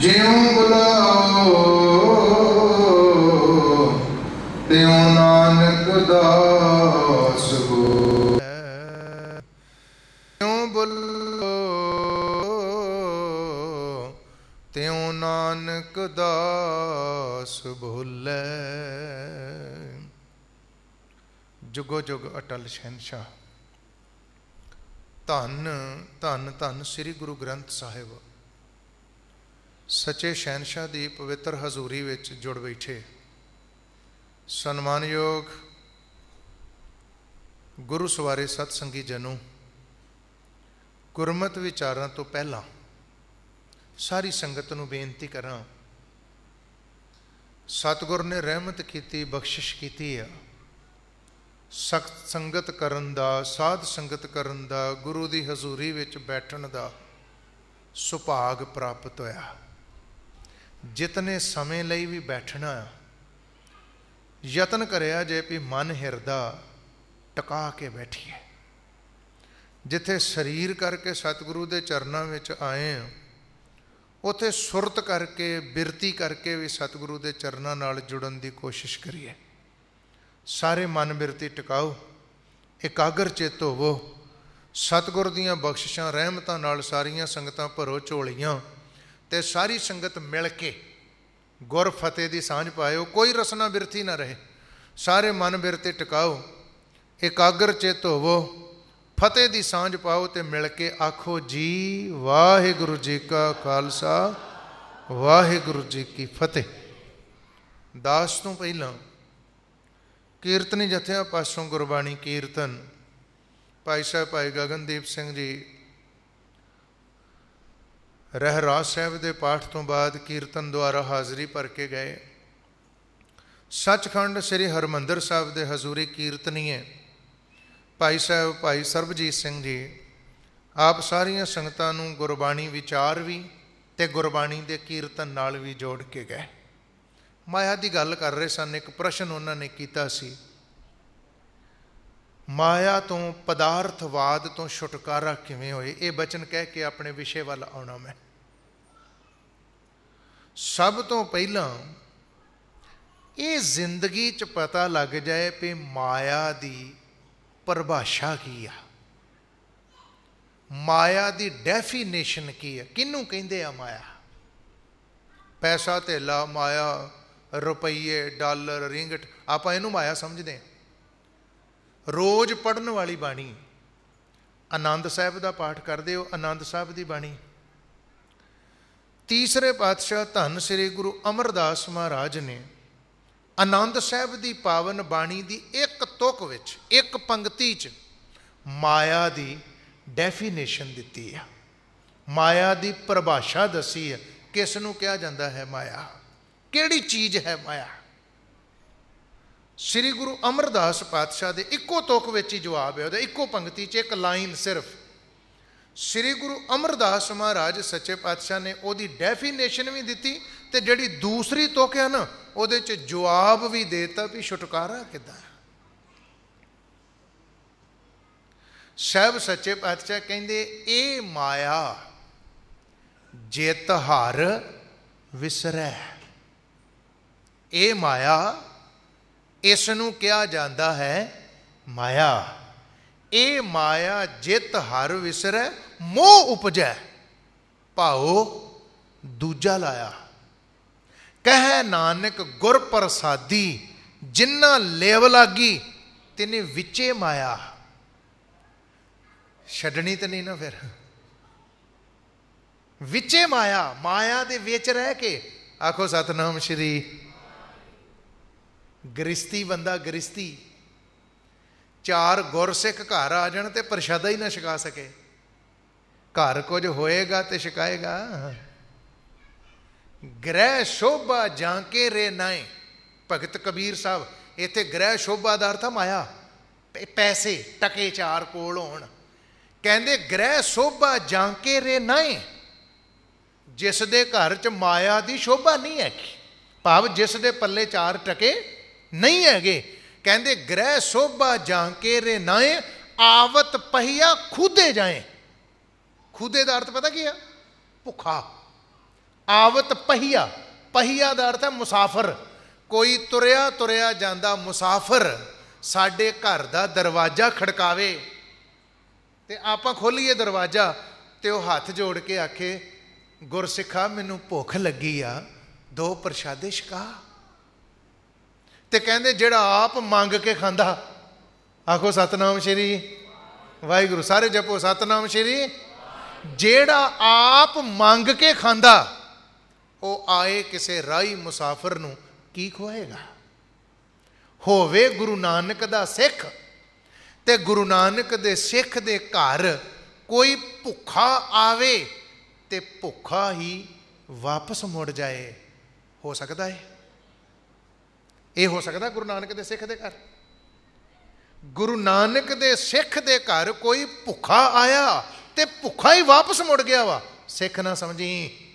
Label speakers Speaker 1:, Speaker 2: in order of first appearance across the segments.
Speaker 1: ज्यों बुलाओ त्यों नानक दास बोले। ज्यों बुलाओ त्यों नानक दास बोले। जुगो जुग अटल शहनशाह। धन धन धन श्री गुरु ग्रंथ साहिब सच्चे शहनशाह की पवित्र हजूरी विच जुड़ बैठे सन्मानयोग गुरु सवारे सतसंगी जनों, गुरमत विचारां तो पहला सारी संगत नूं बेनती करां, सतगुर ने रहमत की बख्शिश की है सख्त संगत करन दा, साध संगत करन दा, गुरु की हजूरी विच बैठण दा सुभाग प्राप्त होया। जितने समय लई भी बैठना यतन करिया जे भी मन हिरदा टका के बैठिए। जिथे शरीर करके सतगुरु के चरणों में आए उथे सुरत करके बिरती करके भी सतगुरु के चरणों नाल जुड़न की कोशिश करिए। सारे मन बिरती टिकाओ, एकाग्र चित होवो, सतगुर दीआं बख्शिशां रहमतां नाल सारियां संगतां भरो झोलियां ते सारी संगत मिल के गुर फतेह की सांझ पाओ। कोई रसना बिरती ना रहे, सारे मन बिरती टिकाओ, एकाग्र चित होवो, फतेह की सांझ पाओ ते मिल के आखो जी वाहिगुरु जी का खालसा वाहिगुरु जी की फतेह। दास तो पहला कीर्तनी जत्थियां पासों गुरबाणी कीर्तन भाई साहब भाई गगनदीप सिंह जी रहराज साहब के पाठ तो बाद कीर्तन द्वारा हाज़री भर के गए। सचखंड श्री हरमंदर साहब के हजूरी कीर्तनीय भाई साहब भाई सरबजीत सिंह जी आप सारिया संगतां नूं गुरबाणी विचार भी ते गुरबाणी के कीर्तन नाल भी जोड़ के गए। माया की गल कर रहे सन, एक प्रश्न उन्होंने किया सी, माया तो पदार्थवाद तो छुटकारा किवें होए। ये बचन कह के अपने विषय वाल आउणा मैं। सब तो पहला ये जिंदगी च पता लग जाए कि माया की परिभाषा की आ, माया की डेफिनेशन की है। किनू कहिंदे आ माया? पैसा धेला माया, रुपये डॉलर रिंगट आप इनू माया समझते हैं। रोज़ पढ़न वाली बाणी आनंद साहब का पाठ करते हो, आनंद साहब की बाणी। तीसरे पातशाह धन श्री गुरु अमरदास महाराज ने आनंद साहब की पावन बाणी की एक तुक विच एक पंक्ति च माया की डेफिनेशन दी है, माया की परिभाषा दसी है। किस नूं कहा जाता है माया, केड़ी चीज़ है माया? श्री गुरु अमरदास पातशाह के इको तुक विच ही जवाब है, उहदा इको पंक्ति च एक लाइन सिर्फ। श्री गुरु अमरदास महाराज सच्चे पातशाह ने उहदी डेफिनेशन भी दी ते जिहड़ी दूसरी तुक है ना उहदे च जवाब भी देता भी छुटकारा किदां है। साहब सच्चे पातशाह कहंदे ए माया जित हर विसरै। ए माया इसनूं कहा जाता है माया। ए माया जित हर विसरै मोह उपजै भाओ दूजा लाया। कह नानक गुर प्रसादी जिन्ना लेव लागी तिने विचे माया। छड्डनी तो नहीं ना फिर, विचे माया, माया दे विच रह के आखो सतनाम श्री। गृहस्थी बंदा गृहस्थी चार गुरसिख घर आ जाण ते प्रशादा ही ना छका सके, घर कुछ होएगा तो छकाएगा। ग्रह शोभा जाके रे नाए, भगत कबीर साहब इत्थे ग्रह शोभा दा अर्थ माया, पैसे टके चार कोल होण। कहंदे ग्रह शोभा जाके रे नाए, जिस दे घर च माया दी शोभा नहीं है, भाव जिस दे पल्ले चार टके नहीं है। कहंदे ग्रह शोभा जाके रे नाए आवत पहिया खुदे जाए। ਖੁਦੇ ਦਾ ਅਰਥ ਪਤਾ ਕੀ ਆ? ਭੁੱਖਾ। ਆਵਤ पहिया, पहिया ਦਾ ਅਰਥ ਹੈ ਮੁਸਾਫਰ। ਕੋਈ ਤੁਰਿਆ ਤੁਰਿਆ ਜਾਂਦਾ ਮੁਸਾਫਰ ਸਾਡੇ ਘਰ ਦਾ ਦਰਵਾਜ਼ਾ ਖੜਕਾਵੇ ਤੇ ਆਪਾਂ ਖੋਲੀਏ ਦਰਵਾਜ਼ਾ ਤੇ ਉਹ ਹੱਥ ਜੋੜ ਕੇ ਆਖੇ, ਗੁਰਸਿੱਖਾ ਮੈਨੂੰ ਭੁੱਖ ਲੱਗੀ ਆ, 2 ਪ੍ਰਸ਼ਾਦੇ ਛਕਾ। ਤੇ ਕਹਿੰਦੇ ਜਿਹੜਾ ਆਪ ਮੰਗ ਕੇ ਖਾਂਦਾ, ਆਖੋ ਸਤਨਾਮ ਸ਼੍ਰੀ ਵਾਹਿਗੁਰੂ, ਸਾਰੇ ਜਪੋ ਸਤਨਾਮ ਸ਼੍ਰੀ। ਜਿਹੜਾ ਆਪ ਮੰਗ ਕੇ ਖਾਂਦਾ ਉਹ ਆਏ ਕਿਸੇ ਰਾਹੀ ਮੁਸਾਫਰ ਨੂੰ ਕੀ ਖਵਾਏਗਾ? ਹੋਵੇ ਗੁਰੂ ਨਾਨਕ ਦਾ ਸਿੱਖ ਤੇ ਗੁਰੂ ਨਾਨਕ ਦੇ ਸਿੱਖ ਦੇ ਘਰ ਕੋਈ ਭੁੱਖਾ ਆਵੇ ਤੇ ਭੁੱਖਾ ਹੀ ਵਾਪਸ ਮੁੜ ਜਾਏ। ਹੋ ਸਕਦਾ ਹੈ? ਇਹ ਹੋ ਸਕਦਾ ਗੁਰੂ ਨਾਨਕ ਦੇ ਸਿੱਖ ਦੇ ਘਰ? ਗੁਰੂ ਨਾਨਕ ਦੇ ਸਿੱਖ ਦੇ ਘਰ ਕੋਈ ਭੁੱਖਾ ਆਇਆ ਤੇ ਭੁੱਖਾ ਹੀ ਵਾਪਸ ਮੁੜ ਗਿਆ ਵਾ? ਸਿੱਖ ਨਾ ਸਮਝੀ।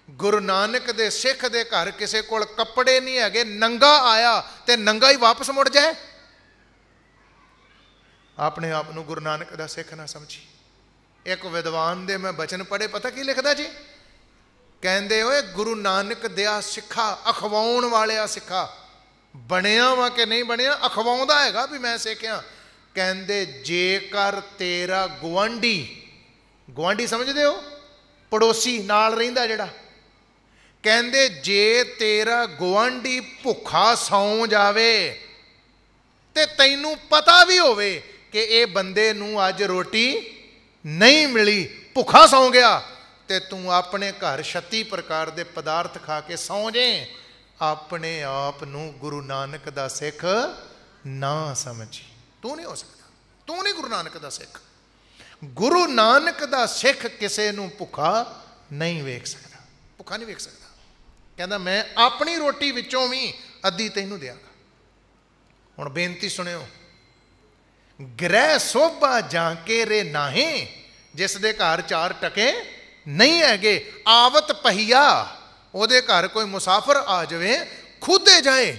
Speaker 1: ਗੁਰੂ ਨਾਨਕ ਦੇ ਸਿੱਖ ਦੇ ਘਰ ਕਿਸੇ ਕੋਲ ਕੱਪੜੇ ਨਹੀਂ ਹੈਗੇ, ਨੰਗਾ ਆਇਆ ਤੇ ਨੰਗਾ ਹੀ ਵਾਪਸ ਮੁੜ ਜਾਏ? ਆਪਣੇ ਆਪ ਨੂੰ ਗੁਰੂ ਨਾਨਕ ਦਾ ਸਿੱਖ ਨਾ ਸਮਝੀ। ਇੱਕ ਵਿਦਵਾਨ ਦੇ ਮੈਂ ਬਚਨ ਪੜ੍ਹੇ, ਪਤਾ ਕੀ ਲਿਖਦਾ ਜੀ? ਕਹਿੰਦੇ ਓਏ ਗੁਰੂ ਨਾਨਕ ਦਿਆ ਸਿੱਖਾ, ਅਖਵਾਉਣ ਵਾਲਿਆ ਸਿੱਖਾ। ਬਣਿਆ ਵਾ ਕਿ ਨਹੀਂ ਬਣਿਆ? ਅਖਵਾਉਂਦਾ ਹੈਗਾ ਵੀ ਮੈਂ ਸਿੱਖਿਆ। ਕਹਿੰਦੇ ਜੇਕਰ ਤੇਰਾ ਗੁਆਂਢੀ, ਗੁਆਂਢੀ ਸਮਝਦੇ ਹੋ? ਪੜੋਸੀ ਨਾਲ ਰਹਿੰਦਾ ਜਿਹੜਾ। ਕਹਿੰਦੇ ਜੇ ਤੇਰਾ ਗੁਆਂਢੀ ਭੁੱਖਾ ਸੌਂ ਜਾਵੇ ਤੇ ਤੈਨੂੰ ਪਤਾ ਵੀ ਹੋਵੇ ਕਿ ਇਹ ਬੰਦੇ ਨੂੰ ਅੱਜ ਰੋਟੀ ਨਹੀਂ ਮਿਲੀ, ਭੁੱਖਾ ਸੌਂ ਗਿਆ, ਤੇ ਤੂੰ ਆਪਣੇ ਘਰ 36 ਪ੍ਰਕਾਰ ਦੇ ਪਦਾਰਥ ਖਾ ਕੇ ਸੌਂ ਜੇ, ਆਪਣੇ ਆਪ ਨੂੰ ਗੁਰੂ ਨਾਨਕ ਦਾ ਸਿੱਖ ਨਾ ਸਮਝੀ। ਤੂੰ ਨਹੀਂ ਹੋ ਸਕਦਾ, ਤੂੰ ਨਹੀਂ ਗੁਰੂ ਨਾਨਕ ਦਾ ਸਿੱਖ। ਗੁਰੂ ਨਾਨਕ ਦਾ ਸਿੱਖ ਕਿਸੇ ਨੂੰ ਭੁੱਖਾ ਨਹੀਂ ਵੇਖ ਸਕਦਾ, ਭੁੱਖਾ ਨਹੀਂ ਵੇਖ ਸਕਦਾ। ਕਹਿੰਦਾ ਮੈਂ ਆਪਣੀ ਰੋਟੀ ਵਿੱਚੋਂ ਵੀ ਅੱਧੀ ਤੈਨੂੰ ਦਿਆਂਗਾ। ਹੁਣ ਬੇਨਤੀ ਸੁਣਿਓ, ਗ੍ਰਹਿ ਸੋਭਾ ਜਾਂਕੇ ਰੇ ਨਾਹੀਂ, ਜਿਸ ਦੇ ਘਰ 4 ਟਕੇ ਨਹੀਂ ਹੈਗੇ। ਆਵਤ पहिया, ਉਹਦੇ ਘਰ ਕੋਈ ਮੁਸਾਫਰ ਆ ਜਾਵੇ, ਖੁਦੇ ਜਾਏ।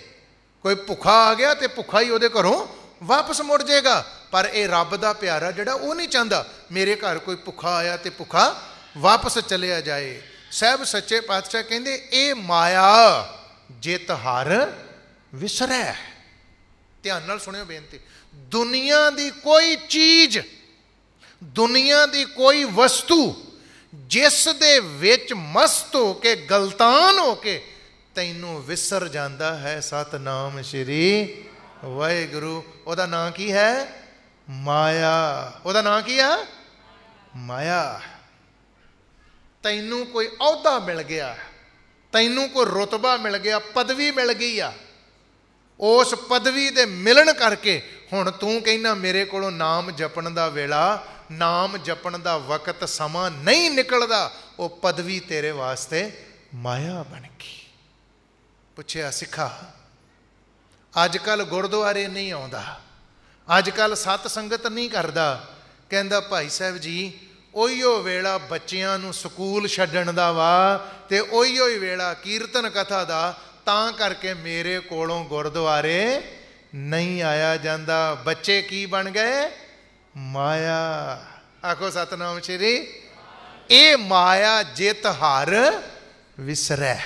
Speaker 1: ਕੋਈ ਭੁੱਖਾ ਆ ਗਿਆ ਤੇ ਭੁੱਖਾ ਹੀ ਉਹਦੇ ਘਰੋਂ ਵਾਪਸ ਮੁੜ ਜਾਏਗਾ। ਪਰ ਇਹ ਰੱਬ ਦਾ ਪਿਆਰਾ ਜਿਹੜਾ, ਉਹ ਨਹੀਂ ਚਾਹੁੰਦਾ ਮੇਰੇ ਘਰ ਕੋਈ ਭੁੱਖਾ ਆਇਆ ਤੇ ਭੁੱਖਾ ਵਾਪਸ ਚਲਿਆ ਜਾਏ। ਸਾਹਿਬ ਸੱਚੇ ਪਾਤਸ਼ਾਹ ਕਹਿੰਦੇ ਇਹ ਮਾਇਆ ਜਿਤ ਹਰ ਵਿਸਰੈ। ਧਿਆਨ ਨਾਲ ਸੁਣਿਓ ਬੇਨਤੀ। ਦੁਨੀਆ ਦੀ ਕੋਈ ਚੀਜ਼, ਦੁਨੀਆ ਦੀ ਕੋਈ ਵਸਤੂ ਜਿਸ ਦੇ ਵਿੱਚ ਮਸਤ ਹੋ ਕੇ, ਗਲਤਾਨ ਹੋ ਕੇ ਤੈਨੂੰ ਵਿਸਰ ਜਾਂਦਾ ਹੈ, ਸਤਨਾਮ ਸ਼੍ਰੀ ਵਾਹਿਗੁਰੂ, ਉਹਦਾ ਨਾਂ ਕੀ ਹੈ? ਮਾਇਆ। ਉਹਦਾ ਨਾਂ ਕੀ ਆ? ਮਾਇਆ। ਤੈਨੂੰ ਕੋਈ ਅਹੁਦਾ ਮਿਲ ਗਿਆ, ਤੈਨੂੰ ਕੋਈ ਰੁਤਬਾ ਮਿਲ ਗਿਆ, ਪਦਵੀ ਮਿਲ ਗਈ ਆ, ਉਸ ਪਦਵੀ ਦੇ ਮਿਲਣ ਕਰਕੇ ਹੁਣ ਤੂੰ ਕਹਿੰਦਾ ਮੇਰੇ ਕੋਲੋਂ ਨਾਮ ਜਪਣ ਦਾ ਵੇਲਾ, ਨਾਮ ਜਪਣ ਦਾ ਵਕਤ, ਸਮਾਂ ਨਹੀਂ ਨਿਕਲਦਾ। ਉਹ ਪਦਵੀ ਤੇਰੇ ਵਾਸਤੇ ਮਾਇਆ ਬਣ ਗਈ। ਪੁੱਛਿਆ ਸਿੱਖਾ, ਅੱਜ ਕੱਲ੍ਹ ਗੁਰਦੁਆਰੇ ਨਹੀਂ ਆਉਂਦਾ, ਅੱਜ ਕੱਲ੍ਹ ਸਤ ਸੰਗਤ ਨਹੀਂ ਕਰਦਾ। ਕਹਿੰਦਾ ਭਾਈ ਸਾਹਿਬ ਜੀ, ਉਹੀਓ ਵੇਲਾ ਬੱਚਿਆਂ ਨੂੰ ਸਕੂਲ ਛੱਡਣ ਦਾ ਵਾ ਤੇ ਉਹੀਓ ਹੀ ਵੇਲਾ ਕੀਰਤਨ ਕਥਾ ਦਾ, ਤਾਂ ਕਰਕੇ ਮੇਰੇ ਕੋਲੋਂ ਗੁਰਦੁਆਰੇ ਨਹੀਂ ਆਇਆ ਜਾਂਦਾ। ਬੱਚੇ ਕੀ ਬਣ ਗਏ? ਮਾਇਆ। ਆਖੋ ਸਤਨਾਮ ਸ਼੍ਰੀ। ਇਹ ਮਾਇਆ ਜਿਤ ਹਰ ਵਿਸਰੈ,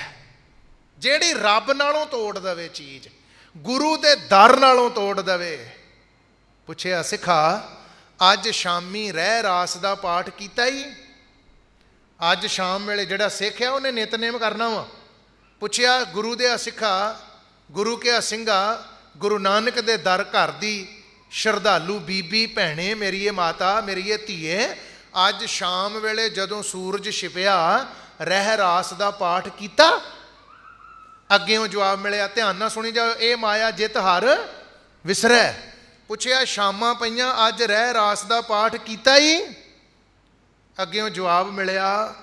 Speaker 1: ਜਿਹੜੀ ਰੱਬ ਨਾਲੋਂ ਤੋੜ ਦਵੇ ਚੀਜ਼, ਗੁਰੂ ਦੇ ਦਰ ਨਾਲੋਂ ਤੋੜ ਦਵੇ। ਪੁੱਛਿਆ ਸਿੱਖਾ, ਅੱਜ ਸ਼ਾਮੀ ਰਹਿ ਰਾਸ ਦਾ ਪਾਠ ਕੀਤਾ ਹੀ? ਅੱਜ ਸ਼ਾਮ ਵੇਲੇ ਜਿਹੜਾ ਸਿੱਖ ਆ ਉਹਨੇ ਨਿਤਨੇਮ ਕਰਨਾ ਵਾ। ਪੁੱਛਿਆ ਗੁਰੂ ਦੇ ਸਿੱਖਾ, ਗੁਰੂ ਕੇ ਸਿੰਘਾ, ਗੁਰੂ ਨਾਨਕ ਦੇ ਦਰ ਘਰ ਦੀ ਸ਼ਰਧਾਲੂ ਬੀਬੀ ਭੈਣੇ, ਮੇਰੀਏ ਮਾਤਾ, ਮੇਰੀਏ ਧੀਏ, ਅੱਜ ਸ਼ਾਮ ਵੇਲੇ ਜਦੋਂ ਸੂਰਜ ਛਿਪਿਆ ਰਹਿ ਰਾਸ ਦਾ ਪਾਠ ਕੀਤਾ? ਅੱਗੇੋਂ ਜਵਾਬ ਮਿਲਿਆ, ਧਿਆਨ ਨਾਲ ਸੁਣੀ ਜਾਓ, ਇਹ ਮਾਇਆ ਜਿਤ ਹਰ ਵਿਸਰੈ। ਪੁੱਛਿਆ ਸ਼ਾਮਾਂ ਪਈਆਂ, ਅੱਜ ਰਹਿ ਰਾਸ ਦਾ ਪਾਠ ਕੀਤਾ ਹੀ? ਅੱਗੇੋਂ ਜਵਾਬ ਮਿਲਿਆ,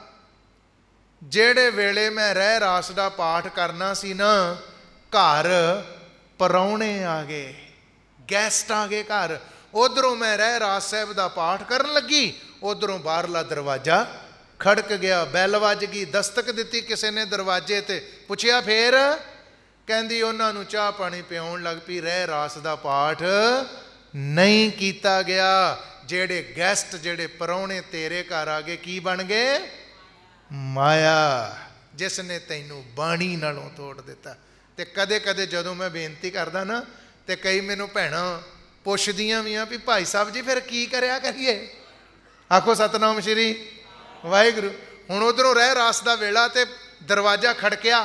Speaker 1: ਜਿਹੜੇ ਵੇਲੇ ਮੈਂ ਰਹਿ ਰਾਸ ਦਾ ਪਾਠ ਕਰਨਾ ਸੀ ਨਾ, ਘਰ ਪ੍ਰਾਹੁਣੇ ਆ ਗਏ, ਗੈਸਟ ਆ ਗਏ ਘਰ। ਉਧਰੋਂ ਮੈਂ ਰਹਿ ਰਾਸ ਸਾਹਿਬ ਦਾ ਪਾਠ ਕਰਨ ਲੱਗੀ, ਉਧਰੋਂ ਬਾਹਰਲਾ ਦਰਵਾਜ਼ਾ ਖੜਕ ਗਿਆ, ਬੈਲ ਵੱਜ ਗਈ, ਦਸਤਕ ਦਿੱਤੀ ਕਿਸੇ ਨੇ ਦਰਵਾਜ਼ੇ ਤੇ। ਪੁੱਛਿਆ ਫੇਰ? ਕਹਿੰਦੀ ਉਹਨਾਂ ਨੂੰ ਚਾਹ ਪਾਣੀ ਪਿਆਉਣ ਲੱਗ ਪਈ, ਰਹਿ ਰਾਸ ਦਾ ਪਾਠ ਨਹੀਂ ਕੀਤਾ ਗਿਆ। जेड़े गैसट जेड़े परौने तेरे घर आ गए की बन गए? माया, जिसने तैनू बाणी नालों तोड़ दिता। ते कदे कदे जदों मैं बेनती करदा ना ते कई मैनू भैणां पुछदियां भी भी भाई साहब जी फिर की करया करिए? आखो सतनाम श्री वाहिगुरू। हुण उधरों रह रास दा वेला ते दरवाजा खड़किया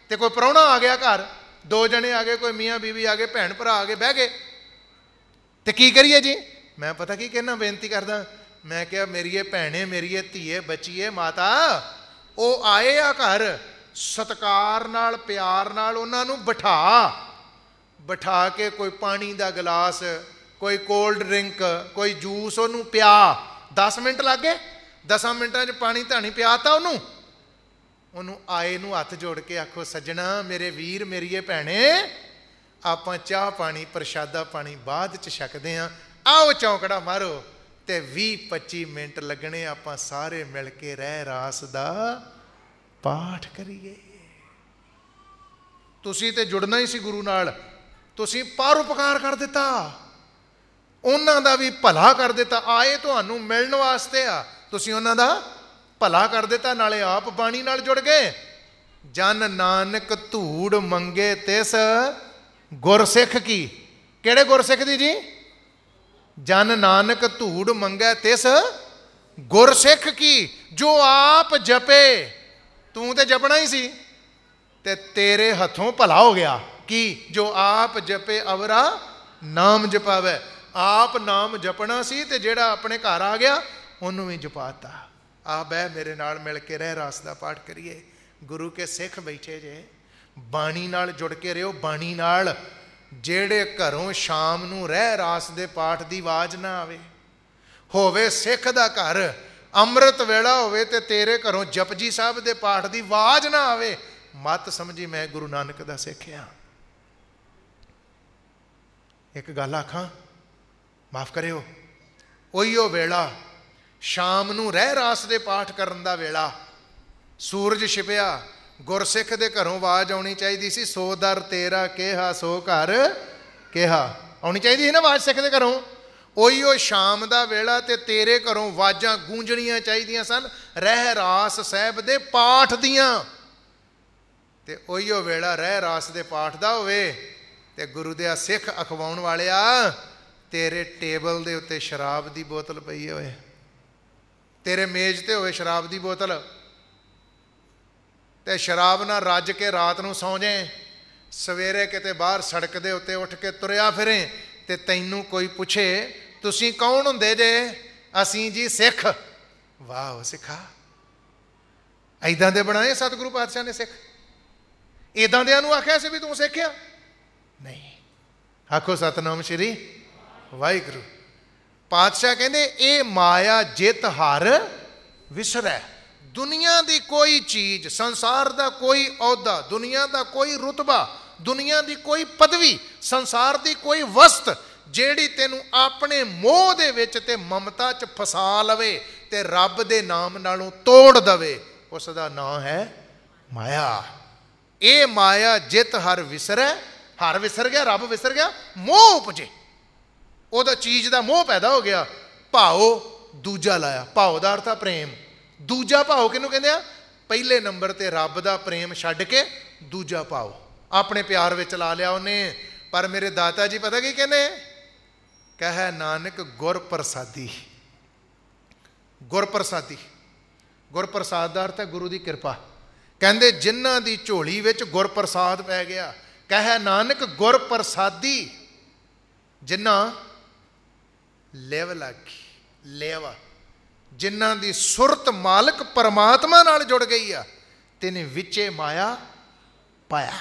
Speaker 1: ते कोई प्राहुणा आ गया घर, दो जने आ गए, कोई मियाँ बीवी आ गए, भैन भरा आ गए, बह गए, तो की करिए जी? मैं पता की कहना बेनती करदा, मैं क्या मेरी भैने मेरी धीए बच्चीए माता वो आए आ घर, सत्कार नाल प्यार नाल उन्हां नूं बिठा के कोई पानी का गिलास, कोई कोल्ड ड्रिंक, कोई जूस उन्होंने पिया। 10 मिनट लग गए, 10 मिनटां च पानी धानी पियाता उन्होंने आए नूं हथ जोड़ के आखो सज्जणा मेरे वीर मेरीए भैणे आपां चाह पानी प्रशादा पानी बाद च छकदे हां, आओ चौंकड़ा मारो ते 20-25 मिनट लगने आपां सारे मिल के रह रास दा पाठ करिए। तुसीं ते जुड़ना ही सी गुरु नाल, तुसीं परोपकार कर दिता, उन्हां दा भी भला कर दिता। आए तुहानूं मिलण वास्ते आ, तुसीं उन्हां दा भला कर दिता, नाले आप बाणी नाल जुड़ गए। जन नानक धूड़ मंगे तिस गुरसिख की, किहड़े गुरसिख दी जी? जन नानक धूड़ मंगे तिस गुरसिख की, जो आप जपे। तू तो जपना ही सी ते तेरे हथों भला हो गया कि जो आप जपे अवरा नाम जपावे। आप नाम जपना सी ते जेड़ा अपने घर आ गया उन्होंने भी जपाता। आ बह मेरे नाल मिल के रह रास दा पाठ करिए। गुरु के सिख बैठे जे, बाणी नाल जुड़ के रहो, बाणी नाल। जेड़े घरों शाम नूं रह रास दे पाठ दी आवाज़ ना आवे, होवे सिख दा घर, अमृत वेला होवे ते तेरे घरों जपजी साहब दे पाठ दी आवाज़ ना आवे, मत समझी मैं गुरु नानक दा सिख हां। एक गल आखां, माफ करियो, ओहियो वेला शाम नूं रह रास दे पाठ करन दा वेला, सूरज छिपिया, गुरसिख दे घरों आवाज़ आउणी चाहिदी सी, सो दर तेरा केहा सो घर केहा, आउणी चाहिदी सी ना आवाज़ सिख दे घरों। ओहियो शाम दा वेला ते तेरे घरों आवाज़ां गूंजणियां चाहिदियां सन रह रास साहिब दे पाठ दियां। ते ओहियो वेला रह रास दे पाठ दा होवे ते गुरु दे सिख अखवाउण वालिया तेरे टेबल दे उत्ते शराब दी बोतल पई होए, तेरे मेज ते होवे शराब दी बोतल, ते शराब ना रज के रात नूं सौ जाए, सवेरे किते बाहर सड़क दे उत्ते उठ के तुरिया फिरें ते तैनूं कोई पुछे तुसीं कौन हुंदे जे? असीं जी सिख। वाह सिखा, ऐदां दे बनाए सतगुरु पातशाह ने सिख? इदां दियां नूं आखिया सी भी तूं सिख आ? नहीं। आखो सतनाम श्री वाहिगुरू। पातशाह कहंदे ए माया जित हर विसरै। दुनिया की कोई चीज़, संसार का कोई अहुदा, दुनिया का कोई रुतबा, दुनिया की कोई पदवी, संसार की कोई वस्त जेड़ी तेनू अपने मोह दे विच ते ममता च फसा लवे ते रब दे नाम नालों तोड़ दवे, उसका नाम है माया। ये माया जित हर विसरै, हर विसर गया, रब विसर गया, मोह उपजे, उहदा चीज़ का मोह पैदा हो गया, भाओ दूजा लाया। भाओ का अर्थ प्रेम, दूजा भाव किनू कहते हैं? पहले नंबर ते रब दा प्रेम छड्ड के दूजा भाव अपने प्यार विच ला लिया उन्हें। पर मेरे दाता जी पता की कहने? कह नानक गुर प्रसादी। गुर प्रसादी, गुर प्रसाद का अर्थ है गुरु की कृपा। कहते जिन्हां दी झोली विच गुर प्रसाद पै गया, कह नानक गुर प्रसादी, जिन्हां लिव लगी, लेवा, जिन्हां दी सुरत मालक परमात्मा नाल जुड़ गई आ, तिने विचे माया पाया।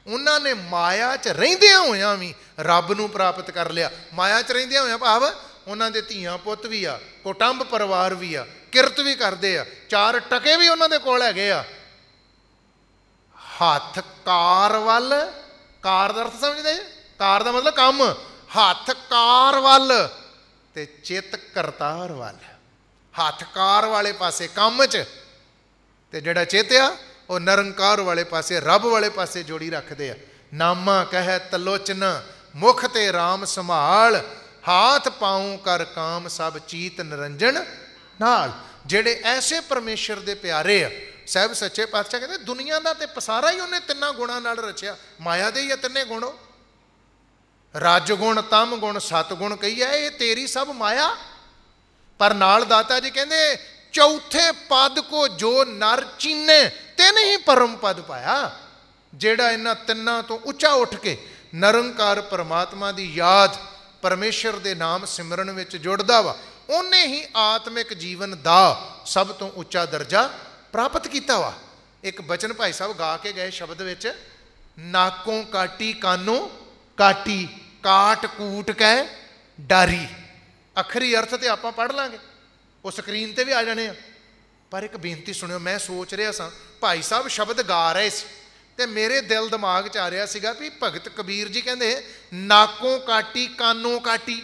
Speaker 1: उन्होंने माया च रहिंदियां होइयां भी रब नूं प्राप्त कर लिया। माया च रहिंदियां होइयां भाव उन्हां दे धीआं पुत्त भी आ, कुटुंब परिवार भी आ, किरत भी करदे आ, 4 टके भी उन्हां दे कोल हैगे आ। हथ कार वल, कार दा अर्थ समझदे? कार दा मतलब काम, हथ कार वल ते चित करतार वल। हथ कार वाले पासे काम च ते जेड़ा चित आ वो निरंकार वाले पासे, रब वाले पासे जोड़ी रखते हैं। नामा कह तलोचना मुख ते राम संभाल, हाथ पाऊं कर काम सब चीत निरंजन नाल। जेड़े ऐसे परमेश्वर दे प्यारे आ, साहब सच्चे पातशाह कहते दुनिया का तो पसारा ही उन्हें तिना गुणों नाल रचिया। माया दे ही तिने गुण, रज गुण, तम गुण, सतगुण कही है, ये तेरी सब माया। पर नाल दाता जी कहते चौथे पद को जो नर चीने तिन ही परम पद पाया। जेड़ा इन्हां तिन्नां तो उच्चा उठ के निरंकार परमात्मा की याद, परमेश्वर के नाम सिमरन विच जुड़दा वा, उन्हें ही आत्मिक जीवन का सब तो उच्चा दर्जा प्राप्त किया वा। एक बचन भाई साहब गा के गए शब्द विच, नाकों काटी कानों काटी, काट कूट कै डारी। अखरी अर्थ तो आप पढ़ लांगे, वो स्क्रीन पर भी आ जाने। पर एक बेनती सुनियो, मैं सोच रहा सा भाई साहब शब्द गा रहे थे तो मेरे दिल दिमाग च आ रहा सीगा भी भगत कबीर जी कहते नाकों काटी कानों काटी।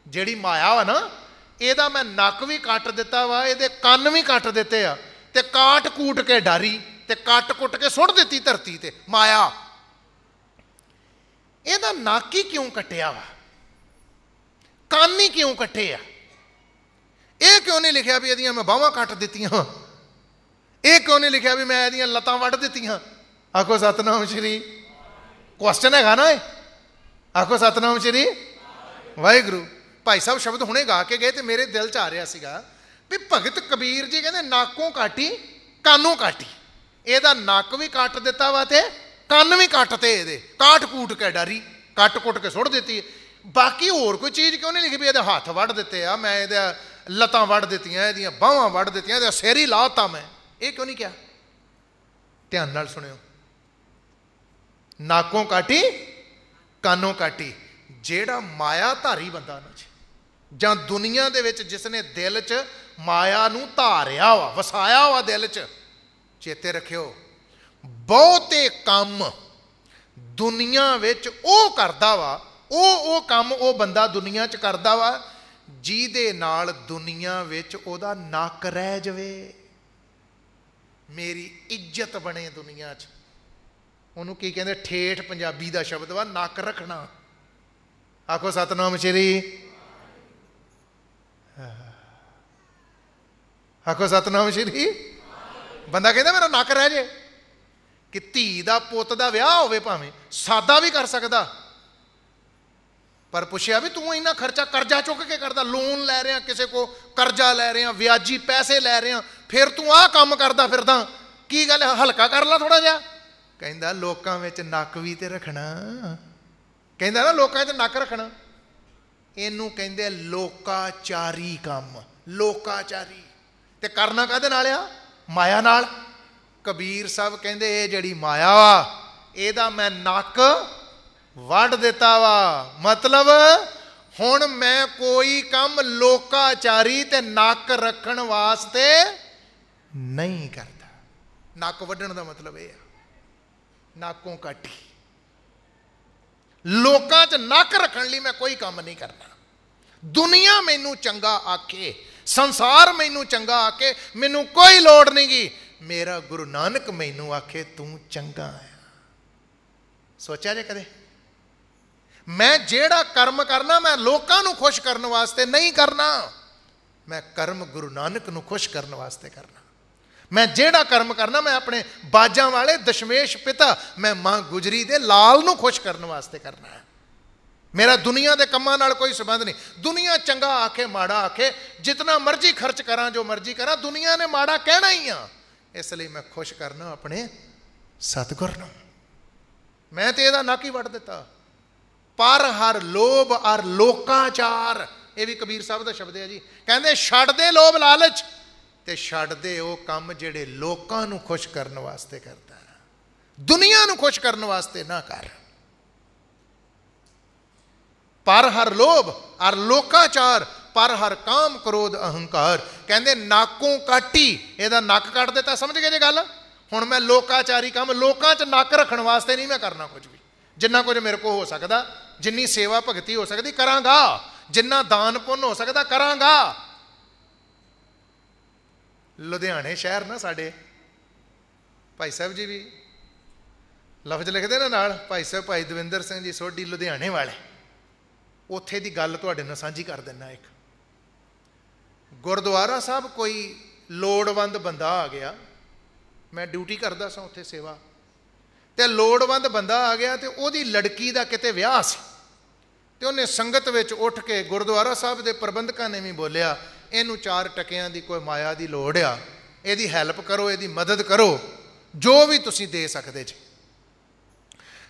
Speaker 1: जिहड़ी माया वा ना, ਇਹਦਾ मैं नक भी कट दिता वा, ये कन भी कट दिते आ, ते काट कूट के डारी, ते कट कुट के सुट दी धरती ते माया। ਇਹਦਾ नक ही क्यों कटिया वा, कान ही क्यों कटे आ? ਇਹ क्यों नहीं लिखा भी ਇਹਦੀਆਂ मैं बाहां कट दित्तियां, ਇਹ क्यों नहीं लिखा भी मैं ਇਹਦੀਆਂ लत्तां वढ़ दित्तियां? आखो सतनाम श्री, क्वेश्चन है ना ये, आखो सतनाम श्री वाहिगुरू। भाई साहब शब्द हुणे गा के गए तो मेरे दिल च आ रहा सीगा भी भगत कबीर जी कहते नाकों काटी कानों काटी। ਇਹਦਾ नक भी कट दिता वा ते कन भी कटते, ये काट कूट के डारी, कट कुट के सुट दी। बाकी होर कोई चीज़ क्यों नहीं लिखी भी ये हाथ वढ़ दिते आ, मैं ये लत्तां वढ़ दित्तियां, ये बाहां वढ़ दित्तियां, ये सिर ही लाता मैं, ये क्यों नहीं क्या? ध्यान नाल सुनियो, नाकों काटी कानों काटी। जेड़ा माया धारी बंदा ना जां दुनिया दे विच जिसने दिल च माया नूं धारिया वा, वसाया वा दिल च, चेते रखियो बहुते काम दुनिया विच ओ करदा वा, ओ काम ओ बंदा दुनिया च करदा वा जिहदे नाल दुनिया विच ओदा नक रह जावे, मेरी इज्जत बने दुनिया च। ਉਹਨੂੰ ਕੀ ਕਹਿੰਦੇ, ਠੇਠ ਪੰਜਾਬੀ ਦਾ ਸ਼ਬਦ ਵਾ ਨੱਕ ਰੱਖਣਾ। ਆਖੋ ਸਤਨਾਮ ਸ਼੍ਰੀ, ਆਖੋ ਸਤਨਾਮ ਸ਼੍ਰੀ। ਬੰਦਾ ਕਹਿੰਦਾ ਮੇਰਾ ਨੱਕ ਰਹਿ ਜੇ। ਕਿ ਧੀ ਦਾ ਪੁੱਤ ਦਾ ਵਿਆਹ ਹੋਵੇ ਭਾਵੇਂ ਸਾਦਾ ਵੀ ਕਰ ਸਕਦਾ, ਪਰ ਪੁੱਛਿਆ ਵੀ ਤੂੰ ਇੰਨਾ ਖਰਚਾ ਕਰਜ਼ਾ ਚੁੱਕ ਕੇ ਕਰਦਾ, ਲੋਨ ਲੈ ਰਿਹਾ ਕਿਸੇ ਕੋ, ਕਰਜ਼ਾ ਲੈ ਰਿਹਾ, ਵਿਆਜੀ ਪੈਸੇ ਲੈ ਰਿਹਾ, ਫਿਰ ਤੂੰ ਆਹ ਕੰਮ ਕਰਦਾ ਫਿਰਦਾ, ਕੀ ਗੱਲ ਹਲਕਾ ਕਰ ਲਾ ਥੋੜਾ ਜਿਹਾ। ਕਹਿੰਦਾ ਲੋਕਾਂ ਵਿੱਚ ਨੱਕ ਵੀ ਤੇ ਰੱਖਣਾ, ਕਹਿੰਦਾ ਨਾ ਲੋਕਾਂ 'ਚ ਨੱਕ ਰੱਖਣਾ। ਇਹਨੂੰ ਕਹਿੰਦੇ ਲੋਕਾਚਾਰੀ ਕੰਮ, ਲੋਕਾਚਾਰੀ। ਤੇ ਕਰਨਾ ਕਾਹਦੇ ਨਾਲ ਆ? ਮਾਇਆ ਨਾਲ। ਕਬੀਰ ਸਾਹਿਬ ਕਹਿੰਦੇ ਇਹ ਜਿਹੜੀ ਮਾਇਆ ਵਾ ਇਹਦਾ ਮੈਂ ਨੱਕ ਵੱਢ ਦਿੱਤਾ ਵਾ। ਮਤਲਬ ਹੁਣ ਮੈਂ ਕੋਈ ਕੰਮ ਲੋਕਾਚਾਰੀ ਤੇ ਨੱਕ ਰੱਖਣ ਵਾਸਤੇ ਨਹੀਂ ਕਰਦਾ। ਨੱਕ ਵੱਢਣ ਦਾ ਮਤਲਬ ਇਹ ਆ, नाकों काटी। लोकां च नक रखण लई मैं कोई काम नहीं करना। दुनिया मैनू चंगा आखे, संसार मैनू चंगा आखे, मैनू कोई लोड़ नहीं गी। मेरा गुरु नानक मैनू आखे तू चंगा है। सोचा जे कदे? मैं जेड़ा कर्म करना मैं लोकां नू खुश करने वास्ते नहीं करना, मैं कर्म गुरु नानक नू खुश करने वास्ते करना। मैं जेड़ा कर्म करना मैं अपने बाजां वाले दशमेश पिता, मैं मां गुजरी दे लाल नू खुश करने वास्ते करना है। मेरा दुनिया के कामां नाल कोई संबंध नहीं। दुनिया चंगा आखे माड़ा आखे, जितना मर्जी खर्च करा जो मर्जी करा, दुनिया ने माड़ा कहना ही आ। इसलिए मैं खुश करना अपने सतगुर नू। मैं तो यदा नक ही वड़ दिता। पर हर लोभ और लोकाचार, ये भी कबीर साहब का शब्द है जी। कहते छड्ड दे लोभ लालच ते छड्ड दे वो काम जिहड़े लोकां नू खुश करने वास्ते करदा है, दुनिया नू खुश करने वास्ते ना कर। पर हर लोभ और लोकाचार, पर हर काम क्रोध अहंकार। कहते नाकों काटी, ਇਹਦਾ नक कट दिता। समझ गए जी गल? हुण मैं लोकाचारी काम लोकां च नक रखण वास्ते नहीं मैं करना कुछ भी। जिन्ना कुछ मेरे को हो सकदा, जिन्नी सेवा भगती हो सकती करांगा, जिन्ना दान पुण्य हो सकता करांगा। लुधियाने शहर ना साडे भाई साहब जी भी लफ्ज लिखते ना नाल, भाई साहब भाई दविंदर सिंह जी सोढी लुधियाने वाले। ਉੱਥੇ ਦੀ ਗੱਲ ਤੁਹਾਡੇ ਨਾਲ ਸਾਂਝੀ ਕਰ ਦਿੰਦਾ। ਇੱਕ ਗੁਰਦੁਆਰਾ ਸਾਹਿਬ ਕੋਈ ਲੋੜਵੰਦ ਬੰਦਾ ਆ ਗਿਆ, ਮੈਂ ਡਿਊਟੀ ਕਰਦਾ ਸਾਂ ਉੱਥੇ ਸੇਵਾ, ਤੇ ਲੋੜਵੰਦ ਬੰਦਾ ਆ ਗਿਆ ਤੇ ਉਹਦੀ ਲੜਕੀ ਦਾ ਕਿਤੇ ਵਿਆਹ ਸੀ, ਤੇ ਉਹਨੇ ਸੰਗਤ ਵਿੱਚ ਉੱਠ ਕੇ, ਗੁਰਦੁਆਰਾ ਸਾਹਿਬ ਦੇ ਪ੍ਰਬੰਧਕਾਂ ਨੇ ਵੀ ਬੋਲਿਆ, ਇਹਨੂੰ 4 ਟਕਿਆਂ ਦੀ ਕੋਈ ਮਾਇਆ ਦੀ ਲੋੜ ਆ, ਇਹਦੀ ਹੈਲਪ ਕਰੋ, ਇਹਦੀ ਮਦਦ ਕਰੋ, ਜੋ ਵੀ ਤੁਸੀਂ ਦੇ ਸਕਦੇ ਜੀ।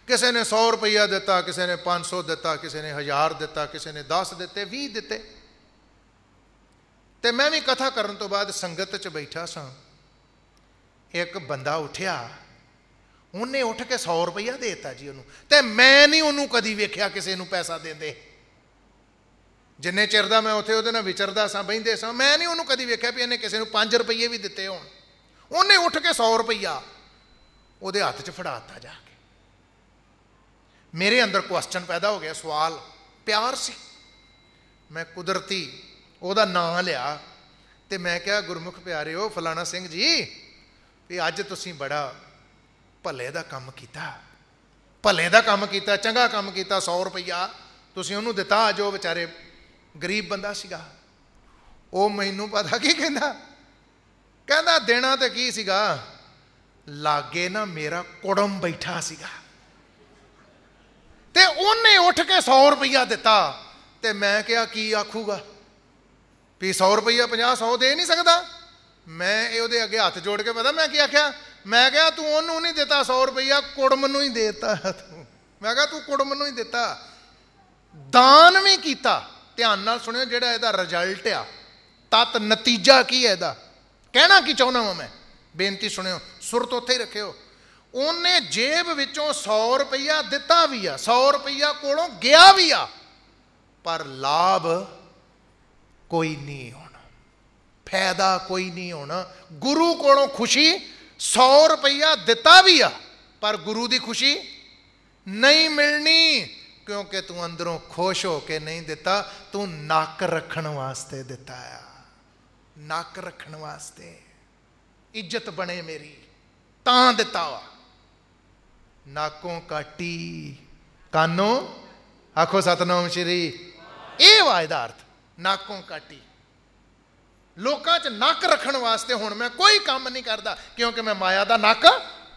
Speaker 1: ਕਿਸੇ ਨੇ 100 ਰੁਪਈਆ ਦਿੱਤਾ, ਕਿਸੇ ਨੇ 500 ਦਿੱਤਾ, ਕਿਸੇ ਨੇ 1000 ਦਿੱਤਾ, ਕਿਸੇ ਨੇ 10 ਦਿੱਤੇ, 20 ਦਿੱਤੇ। ਤੇ ਮੈਂ ਵੀ ਕਥਾ ਕਰਨ ਤੋਂ ਬਾਅਦ ਸੰਗਤ 'ਚ ਬੈਠਾ ਸਾਂ, ਇੱਕ ਬੰਦਾ ਉੱਠਿਆ, ਉਹਨੇ ਉੱਠ ਕੇ 100 ਰੁਪਈਆ ਦੇ ਦਿੱਤਾ ਜੀ ਉਹਨੂੰ। ਤੇ ਮੈਂ ਨਹੀਂ ਉਹਨੂੰ ਕਦੀ ਵੇਖਿਆ ਕਿਸੇ ਨੂੰ ਪੈਸਾ ਦਿੰਦੇ, ਜਿੰਨੇ ਚਿਰ ਦਾ ਮੈਂ ਉੱਥੇ ਉਹਦੇ ਨਾਲ ਵਿਚਰਦਾ ਸਾਂ, ਬਹਿੰਦੇ ਸਾਂ, ਮੈਂ ਨਹੀਂ ਉਹਨੂੰ ਕਦੀ ਵੇਖਿਆ ਵੀ ਇਹਨੇ ਕਿਸੇ ਨੂੰ 5 ਰੁਪਈਏ ਵੀ ਦਿੱਤੇ ਹੋਣ। ਉਹਨੇ ਉੱਠ ਕੇ 100 ਰੁਪਈਆ ਉਹਦੇ ਹੱਥ 'ਚ ਫੜਾ ਦਿੱਤਾ ਜਾ ਕੇ। ਮੇਰੇ ਅੰਦਰ ਕੁਐਸਚਨ ਪੈਦਾ ਹੋ ਗਿਆ, ਸਵਾਲ, ਪਿਆਰ ਸੀ। ਮੈਂ ਕੁਦਰਤੀ ਉਹਦਾ ਨਾਂ ਲਿਆ ਤੇ ਮੈਂ ਕਿਹਾ, ਗੁਰਮੁਖ ਪਿਆਰਿਓ, ਫਲਾਣਾ ਸਿੰਘ ਜੀ, ਵੀ ਅੱਜ ਤੁਸੀਂ ਬੜਾ ਭਲੇ ਦਾ ਕੰਮ ਕੀਤਾ, ਭਲੇ ਦਾ ਕੰਮ ਕੀਤਾ, ਚੰਗਾ ਕੰਮ ਕੀਤਾ। 100 ਰੁਪਈਆ ਤੁਸੀਂ ਉਹਨੂੰ ਦਿੱਤਾ, ਜੋ ਵਿਚਾਰੇ ਗਰੀਬ ਬੰਦਾ ਸੀਗਾ। ਉਹ ਮੈਨੂੰ ਪਤਾ ਕੀ ਕਹਿੰਦਾ, ਕਹਿੰਦਾ ਦੇਣਾ ਤੇ ਕੀ ਸੀਗਾ, ਲਾਗੇ ਨਾ ਮੇਰਾ ਕੁੜਮ ਬੈਠਾ ਸੀਗਾ ਤੇ ਉਹਨੇ ਉੱਠ ਕੇ 100 ਰੁਪਈਆ ਦਿੱਤਾ। ਤੇ ਮੈਂ ਕਿਹਾ ਕੀ ਆਖੂਗਾ ਵੀ 100 ਰੁਪਈਆ 50 100 ਦੇ ਨਹੀਂ ਸਕਦਾ। ਮੈਂ ਇਹ ਉਹਦੇ ਅੱਗੇ ਹੱਥ ਜੋੜ ਕੇ, ਪਤਾ ਮੈਂ ਕੀ ਆਖਿਆ, ਮੈਂ ਕਿਹਾ ਤੂੰ ਉਹਨੂੰ ਨਹੀਂ ਦਿੱਤਾ 100 ਰੁਪਈਆ, ਕੁੜਮ ਨੂੰ ਹੀ ਦੇ ਦਿੱਤਾ ਤੂੰ। ਮੈਂ ਕਿਹਾ ਤੂੰ ਕੁੜਮ ਨੂੰ ਹੀ ਦਿੱਤਾ, ਦਾਨ ਵੀ ਕੀਤਾ। ਧਿਆਨ ਨਾਲ ਸੁਣਿਓ, ਜਿਹੜਾ ਇਹਦਾ ਰਿਜ਼ਲਟ ਆ, ਤਤ ਨਤੀਜਾ ਕੀ ਹੈ ਇਹਦਾ, ਕਹਿਣਾ ਕੀ ਚਾਹੁੰਦਾ ਵਾਂ ਮੈਂ, ਬੇਨਤੀ ਸੁਣਿਓ, ਸੁਰਤ ਉੱਥੇ ਹੀ ਰੱਖਿਓ। ਉਹਨੇ ਜੇਬ ਵਿੱਚੋਂ 100 ਰੁਪਈਆ ਦਿੱਤਾ ਵੀ ਆ, 100 ਰੁਪਈਆ ਕੋਲੋਂ ਗਿਆ ਵੀ ਆ, ਪਰ ਲਾਭ ਕੋਈ ਨਹੀਂ ਹੋਣਾ, ਫਾਇਦਾ ਕੋਈ ਨਹੀਂ ਹੋਣਾ। ਗੁਰੂ ਕੋਲੋਂ ਖੁਸ਼ੀ, 100 ਰੁਪਈਆ ਦਿੱਤਾ ਵੀ ਆ, ਪਰ ਗੁਰੂ ਦੀ ਖੁਸ਼ੀ ਨਹੀਂ ਮਿਲਣੀ, ਕਿਉਂਕਿ ਤੂੰ ਅੰਦਰੋਂ ਖੁਸ਼ ਹੋ ਕੇ ਨਹੀਂ ਦਿੱਤਾ, ਤੂੰ ਨੱਕ ਰੱਖਣ ਵਾਸਤੇ ਦਿੱਤਾ ਆ, ਨੱਕ ਰੱਖਣ ਵਾਸਤੇ, ਇੱਜ਼ਤ ਬਣੇ ਮੇਰੀ ਤਾਂ ਦਿੱਤਾ ਵਾ। ਨਾਕੋਂ ਕਾਟੀ ਕਾਨੋਂ ਆਖੋ ਸਤਨਾਮ ਸ਼੍ਰੀ, ਇਹ ਵਾ ਇਹਦਾ ਅਰਥ, ਨਾਕੋਂ ਕਾਟੀ। ਲੋਕਾਂ 'ਚ ਨੱਕ ਰੱਖਣ ਵਾਸਤੇ ਹੁਣ ਮੈਂ ਕੋਈ ਕੰਮ ਨਹੀਂ ਕਰਦਾ, ਕਿਉਂਕਿ ਮੈਂ ਮਾਇਆ ਦਾ ਨੱਕ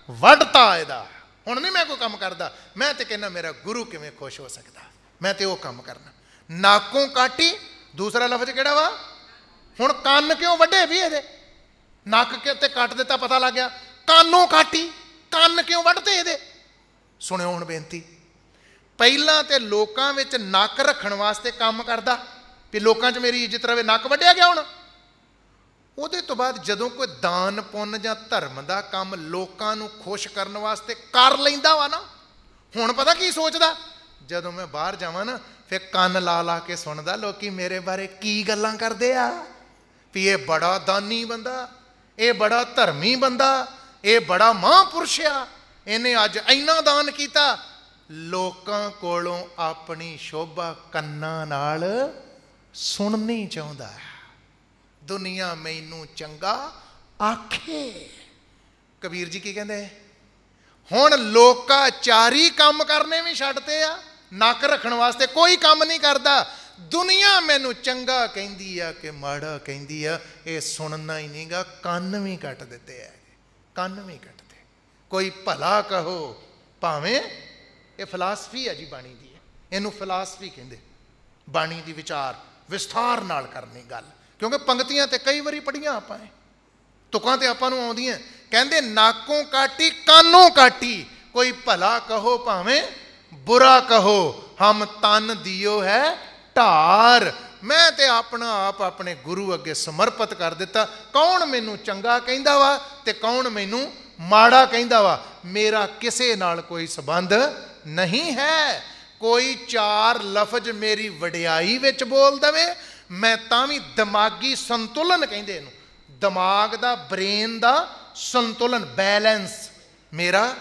Speaker 1: ਵੱਢਤਾ ਇਹਦਾ। ਹੁਣ ਨਹੀਂ ਮੈਂ ਕੋਈ ਕੰਮ ਕਰਦਾ, ਮੈਂ ਤੇ ਕਹਿੰਦਾ ਮੇਰਾ ਗੁਰੂ ਕਿਵੇਂ ਖੁਸ਼ ਹੋ ਸਕਦਾ, ਮੈਂ ਤੇ ਉਹ ਕੰਮ ਕਰਨਾ। ਨਾਕੋਂ ਕਾਟੀ, ਦੂਸਰਾ ਲਫ਼ਜ਼ ਕਿਹੜਾ ਵਾ, ਹੁਣ ਕੰਨ ਕਿਉਂ ਵੱਢੇ ਵੀ ਇਹਦੇ, ਨੱਕ ਤੇ ਕੱਟ ਦਿੱਤਾ, ਪਤਾ ਲੱਗ ਗਿਆ, ਕਾਨੋਂ ਕਾਟੀ, ਕੰਨ ਕਿਉਂ ਵੱਢਦੇ ਇਹਦੇ। ਸੁਣਿਓ ਹੁਣ ਬੇਨਤੀ, ਪਹਿਲਾਂ ਤੇ ਲੋਕਾਂ ਵਿੱਚ ਨੱਕ ਰੱਖਣ ਵਾਸਤੇ ਕੰਮ ਕਰਦਾ ਵੀ ਲੋਕਾਂ 'ਚ ਮੇਰੀ ਇੱਜ਼ਤ ਰਵੇ, ਨੱਕ ਵੱਢਿਆ ਗਿਆ। ਹੁਣ ਉਹਦੇ ਤੋਂ ਬਾਅਦ ਜਦੋਂ ਕੋਈ ਦਾਨ ਪੁੰਨ ਜਾਂ ਧਰਮ ਦਾ ਕੰਮ ਲੋਕਾਂ ਨੂੰ ਖੁਸ਼ ਕਰਨ ਵਾਸਤੇ ਕਰ ਲੈਂਦਾ ਵਾ ਨਾ, ਹੁਣ ਪਤਾ ਕੀ ਸੋਚਦਾ, ਜਦੋਂ ਮੈਂ ਬਾਹਰ ਜਾਵਾਂ ਨਾ, ਫਿਰ ਕੰਨ ਲਾ ਲਾ ਕੇ ਸੁਣਦਾ ਲੋਕੀ ਮੇਰੇ ਬਾਰੇ ਕੀ ਗੱਲਾਂ ਕਰਦੇ ਆ, ਵੀ ਇਹ ਬੜਾ ਦਾਨੀ ਬੰਦਾ, ਇਹ ਬੜਾ ਧਰਮੀ ਬੰਦਾ, ਇਹ ਬੜਾ ਮਹਾਂਪੁਰਸ਼ ਆ, ਇਹਨੇ ਅੱਜ ਇੰਨਾ ਦਾਨ ਕੀਤਾ। ਲੋਕਾਂ ਕੋਲੋਂ ਆਪਣੀ ਸ਼ੋਭਾ ਕੰਨਾਂ ਨਾਲ ਸੁਣਨੀ ਚਾਹੁੰਦਾ ਹੈ। ਦੁਨੀਆ ਮੈਨੂੰ ਚੰਗਾ ਆਖੇ। ਕਬੀਰ ਜੀ ਕੀ ਕਹਿੰਦੇ, ਹੁਣ ਲੋਕਾਚਾਰੀ ਕੰਮ ਕਰਨੇ ਵੀ ਛੱਡਤੇ ਆ, ਨੱਕ ਰੱਖਣ ਵਾਸਤੇ ਕੋਈ ਕੰਮ ਨਹੀਂ ਕਰਦਾ। ਦੁਨੀਆ ਮੈਨੂੰ ਚੰਗਾ ਕਹਿੰਦੀ ਆ ਕਿ ਮਾੜਾ ਕਹਿੰਦੀ ਆ, ਇਹ ਸੁਣਨਾ ਹੀ ਨਹੀਂਗਾ, ਕੰਨ ਵੀ ਕੱਟ ਦਿੱਤੇ ਆ, ਕੰਨ ਵੀ ਕੱਟਦੇ। ਕੋਈ ਭਲਾ ਕਹੋ ਭਾਵੇਂ, ਇਹ ਫਿਲਾਸਫੀ ਹੈ ਜੀ ਬਾਣੀ ਦੀ, ਇਹਨੂੰ ਫਿਲਾਸਫੀ ਕਹਿੰਦੇ, ਬਾਣੀ ਦੀ ਵਿਚਾਰ ਵਿਸਥਾਰ ਨਾਲ ਕਰਨੀ ਗੱਲ, ਕਿਉਂਕਿ ਪੰਕਤੀਆਂ ਤੇ ਕਈ ਵਾਰੀ ਪੜ੍ਹੀਆਂ ਆਪਾਂ, ਤੁਕਾਂ ਤੇ ਆਪਾਂ ਨੂੰ ਆਉਂਦੀਆਂ। ਕਹਿੰਦੇ ਨਾਕੋਂ ਕਾਟੀ ਕਾਨੋਂ ਕਾਟੀ, ਕੋਈ ਭਲਾ ਕਹੋ ਭਾਵੇਂ ਬੁਰਾ ਕਹੋ, ਹਮ ਤਨ ਦਿਓ ਹੈ ਢਾਰ। ਮੈਂ ਤੇ ਆਪਣਾ ਆਪ ਆਪਣੇ ਗੁਰੂ ਅੱਗੇ ਸਮਰਪਿਤ ਕਰ ਦਿੱਤਾ। ਕੌਣ ਮੈਨੂੰ ਚੰਗਾ ਕਹਿੰਦਾ ਵਾ ਤੇ ਕੌਣ ਮੈਨੂੰ ਮਾੜਾ ਕਹਿੰਦਾ ਵਾ, ਮੇਰਾ ਕਿਸੇ ਨਾਲ ਕੋਈ ਸੰਬੰਧ ਨਹੀਂ ਹੈ। ਕੋਈ 4 ਲਫ਼ਜ਼ ਮੇਰੀ ਵਡਿਆਈ ਵਿੱਚ ਬੋਲ ਦੇਵੇ, ਮੈਂ ਤਾਂ ਵੀ ਦਿਮਾਗੀ ਸੰਤੁਲਨ ਕਹਿੰਦੇ ਇਹਨੂੰ, ਦਿਮਾਗ ਦਾ, ਬ੍ਰੇਨ ਦਾ ਸੰਤੁਲਨ, ਬੈਲੈਂਸ ਮੇਰਾ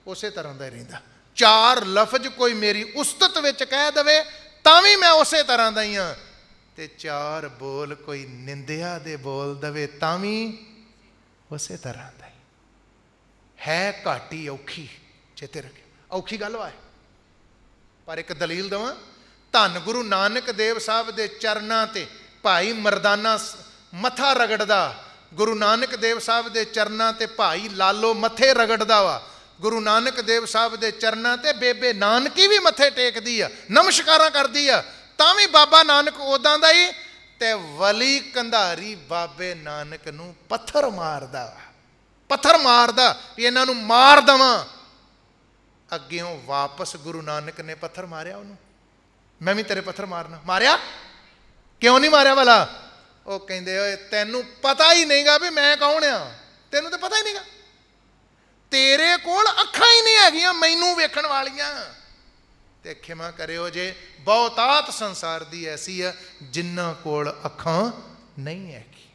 Speaker 1: ਉਸੇ ਤਰ੍ਹਾਂ ਦਾ ਰਹਿੰਦਾ। 4 ਲਫ਼ਜ਼ ਕੋਈ ਮੇਰੀ ਉਸਤਤ ਵਿੱਚ ਕਹਿ ਦੇਵੇ ਤਾਂ ਵੀ ਮੈਂ ਉਸੇ ਤਰ੍ਹਾਂ ਦਾ ਹੀ ਹਾਂ, ਤੇ 4 ਬੋਲ ਕੋਈ ਨਿੰਦਿਆ ਦੇ ਬੋਲ ਦੇਵੇ ਤਾਂ ਵੀ ਉਸੇ ਤਰ੍ਹਾਂ ਦਾ ਹੀ ਹੈ। ਘਾਟੀ ਔਖੀ, ਚੇਤੇ ਰੱਖਿਓ, ਔਖੀ ਗੱਲ ਵਾ, ਪਰ ਇੱਕ ਦਲੀਲ ਦੇਵਾਂ, ਧੰਨ ਗੁਰੂ ਨਾਨਕ ਦੇਵ ਸਾਹਿਬ ਦੇ ਚਰਨਾਂ ਤੇ ਭਾਈ ਮਰਦਾਨਾ ਮੱਥਾ ਰਗੜਦਾ, ਗੁਰੂ ਨਾਨਕ ਦੇਵ ਸਾਹਿਬ ਦੇ ਚਰਨਾਂ ਤੇ ਭਾਈ ਲਾਲੋ ਮੱਥੇ ਰਗੜਦਾ ਵਾ, ਗੁਰੂ ਨਾਨਕ ਦੇਵ ਸਾਹਿਬ ਦੇ ਚਰਨਾਂ ਤੇ ਬੇਬੇ ਨਾਨਕੀ ਵੀ ਮੱਥੇ ਟੇਕਦੀ ਆ, ਨਮਸਕਾਰਾਂ ਕਰਦੀ ਆ, ਤਾਂ ਵੀ ਬਾਬਾ ਨਾਨਕ ਉਦਾਂ ਦਾ ਹੀ। ਤੇ ਵਲੀ ਕੰਧਾਰੀ ਬਾਬੇ ਨਾਨਕ ਨੂੰ ਪੱਥਰ ਮਾਰਦਾ ਵਾ, ਪੱਥਰ ਮਾਰਦਾ ਵੀ ਇਹਨਾਂ ਨੂੰ ਮਾਰ ਦੇਵਾਂ। ਅੱਗਿਓਂ ਵਾਪਸ ਗੁਰੂ ਨਾਨਕ ਨੇ ਪੱਥਰ ਮਾਰਿਆ ਉਹਨੂੰ, ਮੈਂ ਵੀ ਤੇਰੇ ਪੱਥਰ ਮਾਰਨਾ। ਮਾਰਿਆ ਕਿਉਂ ਨਹੀਂ ਮਾਰਿਆ ਭਲਾ? ਉਹ ਕਹਿੰਦੇ ਓਏ ਤੈਨੂੰ ਪਤਾ ਹੀ ਨਹੀਂਗਾ ਵੀ ਮੈਂ ਕੌਣ ਆ, ਤੈਨੂੰ ਤਾਂ ਪਤਾ ਹੀ ਨਹੀਂਗਾ, ਤੇਰੇ ਕੋਲ ਅੱਖਾਂ ਹੀ ਨਹੀਂ ਹੈਗੀਆਂ ਮੈਨੂੰ ਵੇਖਣ ਵਾਲੀਆਂ। ਤੇ ਖਿਮਾ ਕਰਿਓ ਜੇ ਬਹੁਤਾਤ ਸੰਸਾਰ ਦੀ ਐਸੀ ਆ ਜਿਨ੍ਹਾਂ ਕੋਲ ਅੱਖਾਂ ਨਹੀਂ ਹੈਗੀ।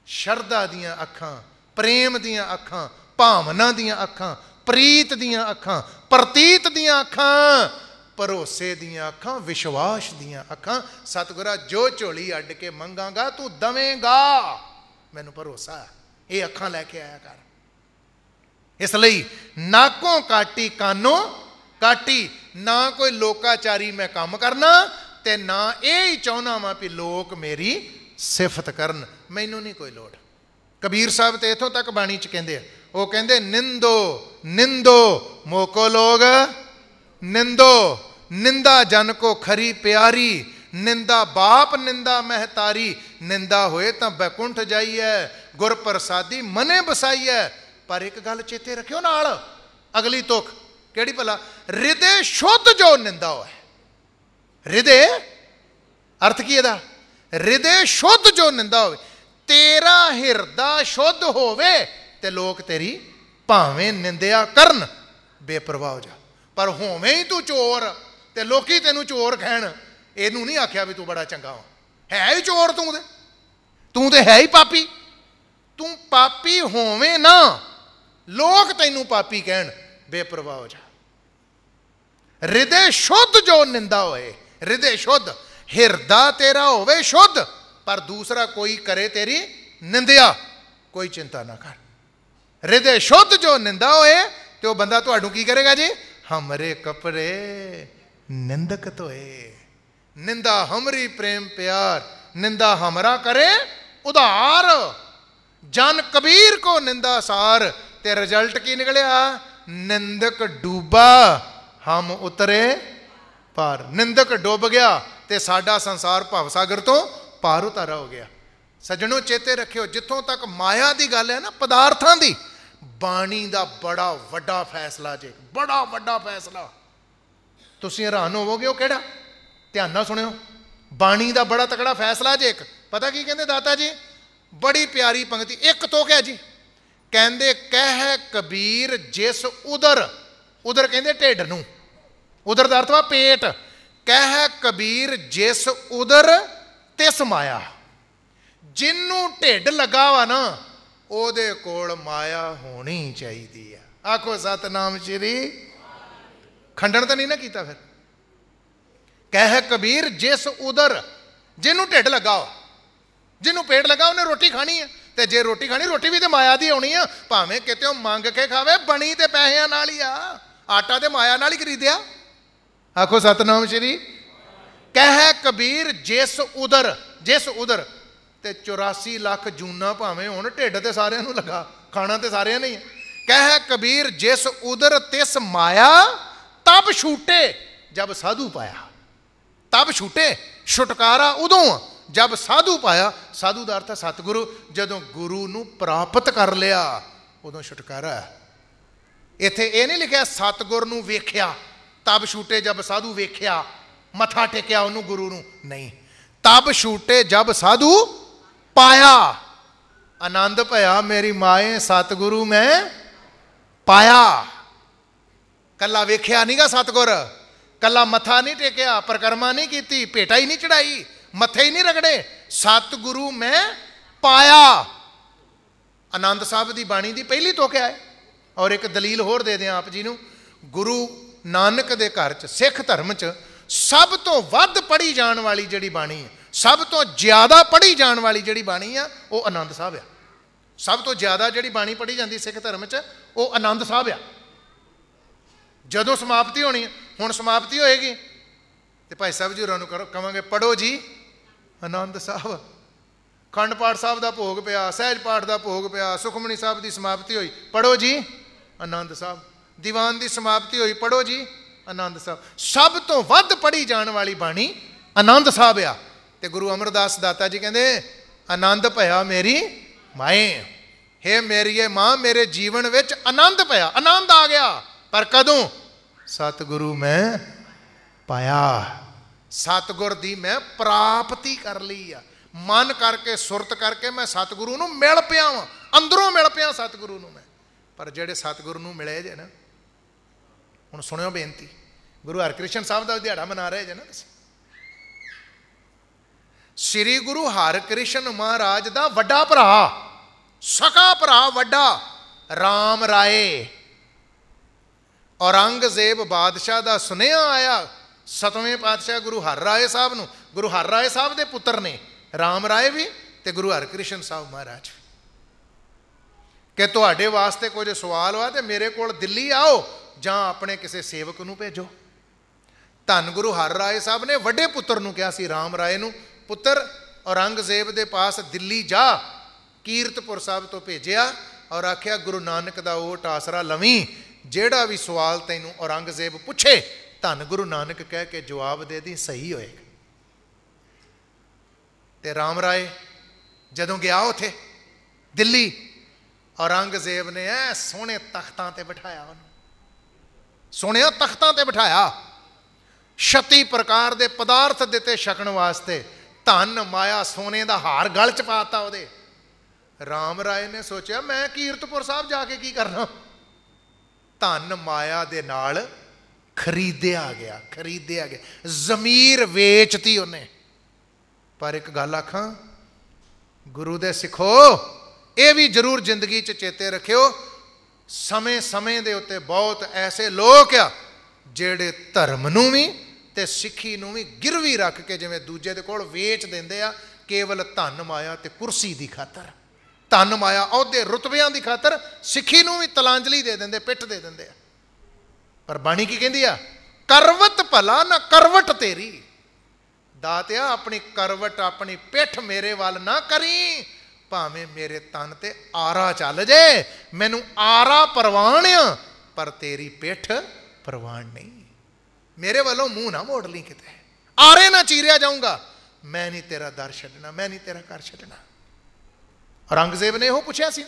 Speaker 1: ਸ਼ਰਧਾ ਦੀਆਂ ਅੱਖਾਂ, ਪ੍ਰੇਮ ਦੀਆਂ ਅੱਖਾਂ, ਭਾਵਨਾ ਦੀਆਂ ਅੱਖਾਂ, ਪ੍ਰੀਤ ਦੀਆਂ ਅੱਖਾਂ, ਪ੍ਰਤੀਤ ਦੀਆਂ ਅੱਖਾਂ, ਭਰੋਸੇ ਦੀਆਂ ਅੱਖਾਂ, ਵਿਸ਼ਵਾਸ ਦੀਆਂ ਅੱਖਾਂ। ਸਤਿਗੁਰਾ ਜੋ ਝੋਲੀ ਅੱਡ ਕੇ ਮੰਗਾਂਗਾ ਤੂੰ ਦਵੇਂਗਾ, ਮੈਨੂੰ ਭਰੋਸਾ। ਇਹ ਅੱਖਾਂ ਲੈ ਕੇ ਆਇਆ ਕਰ। ਇਸ ਲਈ ਨਾਕੋਂ ਕਾਟੀ ਕਾਨੋਂ ਕਾਟੀ, ਨਾ ਕੋਈ ਲੋਕਾਚਾਰੀ ਮੈਂ ਕੰਮ ਕਰਨਾ ਤੇ ਨਾ ਇਹ ਹੀ ਚਾਹੁੰਦਾ ਵਾਂ ਵੀ ਲੋਕ ਮੇਰੀ ਸਿਫਤ ਕਰਨ, ਮੈਨੂੰ ਨਹੀਂ ਕੋਈ ਲੋੜ। ਕਬੀਰ ਸਾਹਿਬ ਤੇ ਇੱਥੋਂ ਤੱਕ ਬਾਣੀ 'ਚ ਕਹਿੰਦੇ ਆ, ਉਹ ਕਹਿੰਦੇ ਨਿੰਦੋ ਨਿੰਦੋ ਮੋਕੋ ਲੋਗ ਨਿੰਦੋ, ਨਿੰਦਾ ਜਨ ਕੋ ਖਰੀ ਪਿਆਰੀ, ਨਿੰਦਾ ਬਾਪ ਨਿੰਦਾ ਮਹਿਤਾਰੀ, ਨਿੰਦਾ ਹੋਏ ਤਾਂ ਬੈਕੁੰਠ ਜਾਈਐ, ਗੁਰ ਪ੍ਰਸਾਦੀ ਮਨੇ ਬਸਾਈਐ। ਪਰ ਇੱਕ ਗੱਲ ਚੇਤੇ ਰੱਖਿਓ ਨਾਲ, ਅਗਲੀ ਤੁਕ ਕਿਹੜੀ ਭਲਾ? ਹਿਰਦੇ ਸ਼ੁੱਧ ਜੋ ਨਿੰਦਾ ਹੋਏ। ਹਿਰਦੇ ਅਰਥ ਕੀ ਇਹਦਾ? ਹਿਰਦੇ ਸ਼ੁੱਧ ਜੋ ਨਿੰਦਾ ਹੋਵੇ। ਤੇਰਾ ਹਿਰਦਾ ਸ਼ੁੱਧ ਹੋਵੇ ਤੇ ਲੋਕ ਤੇਰੀ ਭਾਵੇਂ ਨਿੰਦਿਆ ਕਰਨ, ਬੇਪਰਵਾਹ ਹੋ ਜਾ। ਪਰ ਹੋਵੇਂ ਹੀ ਤੂੰ ਚੋਰ ਤੇ ਲੋਕੀ ਤੈਨੂੰ ਚੋਰ ਕਹਿਣ, ਇਹਨੂੰ ਨਹੀਂ ਆਖਿਆ ਵੀ ਤੂੰ ਬੜਾ ਚੰਗਾ ਹੋ। ਹੈ ਹੀ ਚੋਰ ਤੂੰ ਤੇ ਹੈ ਹੀ ਪਾਪੀ। ਤੂੰ ਪਾਪੀ ਹੋਵੇਂ ਨਾ, ਲੋਕ ਤੈਨੂੰ ਪਾਪੀ ਕਹਿਣ, ਬੇਪਰਵਾਹ ਹੋ ਜਾ। ਹਿਰਦੇ ਸ਼ੁੱਧ ਜੋ ਨਿੰਦਾ ਹੋਏ, ਹਿਰਦੇ ਸ਼ੁੱਧ, ਹਿਰਦਾ ਤੇਰਾ ਹੋਵੇ ਸ਼ੁੱਧ, ਪਰ ਦੂਸਰਾ ਕੋਈ ਕਰੇ ਤੇਰੀ ਨਿੰਦਿਆ, ਕੋਈ ਚਿੰਤਾ ਨਾ ਕਰ। ਹਿਰਦੇ ਸ਼ੁੱਧ ਜੋ ਨਿੰਦਾ ਹੋਏ ਤੇ ਉਹ ਬੰਦਾ ਤੁਹਾਨੂੰ ਕੀ ਕਰੇਗਾ ਜੀ? ਹਮਰੇ ਕਪੜੇ ਨਿੰਦਕ ਧੋਏ, ਨਿੰਦਾ ਹਮਰੀ ਪ੍ਰੇਮ ਪਿਆਰ, ਨਿੰਦਾ ਹਮਰਾ करे उधार, जन कबीर को निंदा सार। ते रिजल्ट की निकलिया? निंदक डूबा हम उतरे पार। निंदक डुब गया ते साडा संसार भवसागर तो पार उतारा हो गया। सज्जनों चेते रखियो, जिथों तक माया की गल है ना, पदार्थां दी, बाणी का बड़ा वड्डा फैसला जे, बड़ा वड्डा फैसला। तुसीं हैरान होवोगे, वो किहड़ा? ध्यान नाल सुनियो, बाणी का बड़ा तकड़ा फैसला जे। एक पता की कहते दाता जी, बड़ी प्यारी पंक्ति, एक तो क्या जी, कहते कह कबीर जिस उदर, उदर कहते ढिड नूं, उदर दा अर्थ वा पेट। कह कबीर जिस उदर तिस माया। जिन्नू ढिड लगा वा ना, ओदे कोल माया होनी चाहिदी है। आखो सतनाम श्री। खंडन तो नहीं ना कीता फिर। कह कबीर जिस उदर, जिन्नू ढिड लगा हो, जिन्नू पेट लगा उन्हें रोटी खानी है, तो जे रोटी खानी, रोटी भी तो माया दी होनी है। भावें कितों मंग के खावे, बनी तो पैसों नाल ही आ, आटा तो माया नाल ही खरीदिया। आखो सतनाम श्री। कह कबीर जिस उदर, जिस उदर, ते 84 लाख जूना भावें हुण, ढिड तो सारिਆਂ ਨੂੰ लगा, खाना तो सारिਆਂ नहीं है। कह कबीर जिस उदर तिस माया, तब छूटे जब साधु पाया। तब छूटे, छुटकारा उदों जब साधु पाया। साधु का अर्थ है सतगुरु। जदों गुरु नूं प्राप्त कर लिया उदों छुटकारा है। इत्थे ये नहीं लिखा सतगुर नूं वेख्या तब छूटे जब साधु वेख्या, मथा टेकिया उन्होंने गुरु नूं, नहीं। तब छूटे जब साधु पाया। आनंद भया मेरी माए सतगुरु मैं पाया। कला वेख्या नहीं गा सतगुर, कला मथा नहीं टेकिया, परिक्रमा नहीं की, भेटा ही नहीं चढ़ाई, मथे ही नहीं रगड़े, सतगुरु मैं पाया। आनंद साहब की बाणी की पहली तो क्या है। और एक दलील होर दे दें आप जी नूं। गुरु नानक दे घर च, सिख धर्म च सब तो वध पढ़ी जाने वाली जिहड़ी बाणी है, सब तो ज़्यादा पढ़ी जाने वाली जिहड़ी बाणी है, वो आनंद साहब है। सब तो ज़्यादा जिहड़ी बाणी पढ़ी जाती सिख धर्म च, वो आनंद साहब है। जदों समाप्ति होनी है हुण समाप्ति होएगी। तो भाई साहब जी होरां नूं कहांगे पढ़ो जी आनंद साहब। खंड पाठ साहब का भोग पिया, सहज पाठ का भोग पिया, सुखमनी साहब की समाप्ति हुई, पढ़ो जी आनंद साहब। दीवान की समाप्ति हुई, पढ़ो जी आनंद साहब। सब तो वध पढ़ी जाने वाली बाणी आनंद साहब आ। ते गुरु अमरदास दाता जी कहते आनंद पया मेरी माए, हे मेरी मां मेरे जीवन विच आनंद पया, आनंद आ गया। पर कदों? सतगुरु मैं पाया, सतगुर दी मैं प्राप्ति कर ली आ। मन करके सुरत करके मैं सतगुरु नूं मिल पिया वां, अंदरों मिल पिया सतगुरु नूं मैं। पर जेड़े सतगुरु नूं मिले जे ना, हुण सुनियो बेनती, गुरु हरकृष्ण साहब का दिहाड़ा मना रहे जे ना तुसीं। श्री गुरु हरकृष्ण महाराज का वड्डा भरा, सका भरा वड्डा राम राय, औरंगजेब बादशाह का सुनेहा आया 7वें पातशाह गुरु हर राय साहब नूं। गुरु हर राय साहब के पुत्र ने राम राय भी ते गुरु हरकृष्ण साहब महाराज भी, कि तुहाडे वास्ते कुछ सवाल वा ते मेरे कोल दिल्ली आओ जां अपने किसी सेवक नूं भेजो। धन गुरु हर राय साहब ने वड्डे पुत्र नूं कहा सी राम राय नूं, पुत्र औरंगजेब दे पास दिल्ली जा। कीरतपुर साहब तो भेजिया और आख्या गुरु नानक दा ओट आसरा लवी, जेड़ा भी सवाल तैनूं औरंगजेब पुछे धन गुरु नानक कह के जवाब दे दी, सही होएगा। ते राम राय जदों गया उथे दिल्ली, औरंगजेब ने ऐ सोहणे तख्तां ते बिठाया उन्होंने, सोहणे तख्तां ते बिठाया, 36 प्रकार के पदार्थ दिते छकण वास्ते, धन माया सोने का हार गल च पाता उहदे। राम राय ने सोचा मैं कीरतपुर साहब जाके की करना, धन माया दे नाल खरीदया गया, खरीदया गया, जमीर वेचती उन्हें। पर एक गल आखां गुरु दे सिखो, ये भी जरूर जिंदगी च चेते रखियो, समय समय दे उत्ते बहुत ऐसे लोग आ जेड़े धर्म नूं भी ते सिक्खी नूं भी गिरवी रख के जिवें दूजे दे कोल वेच देंदे आ, केवल धन माया ते कुर्सी दी खातर, धन माया औहदे रुतबियां दी खातर सिक्खी नूं भी तलांजलि दे देंदे, पिठ दे देंदे आ। पर बाणी की कहंदी आ, करवट भला ना करवट तेरी, दातिया अपनी करवट अपनी पिठ मेरे वाल ना करी, भावें मेरे तन ते आरा चल जे, मैनू आरा परवान आ, पर तेरी पिठ परवान नहीं। मेरे वालों मुंह ना मोड़ ली, किते आरे ना चीरिया जाऊंगा, मैं नहीं तेरा दर छड्डना, मैं नहीं तेरा घर छड्डना। औरंगजेब ने यह पूछा सी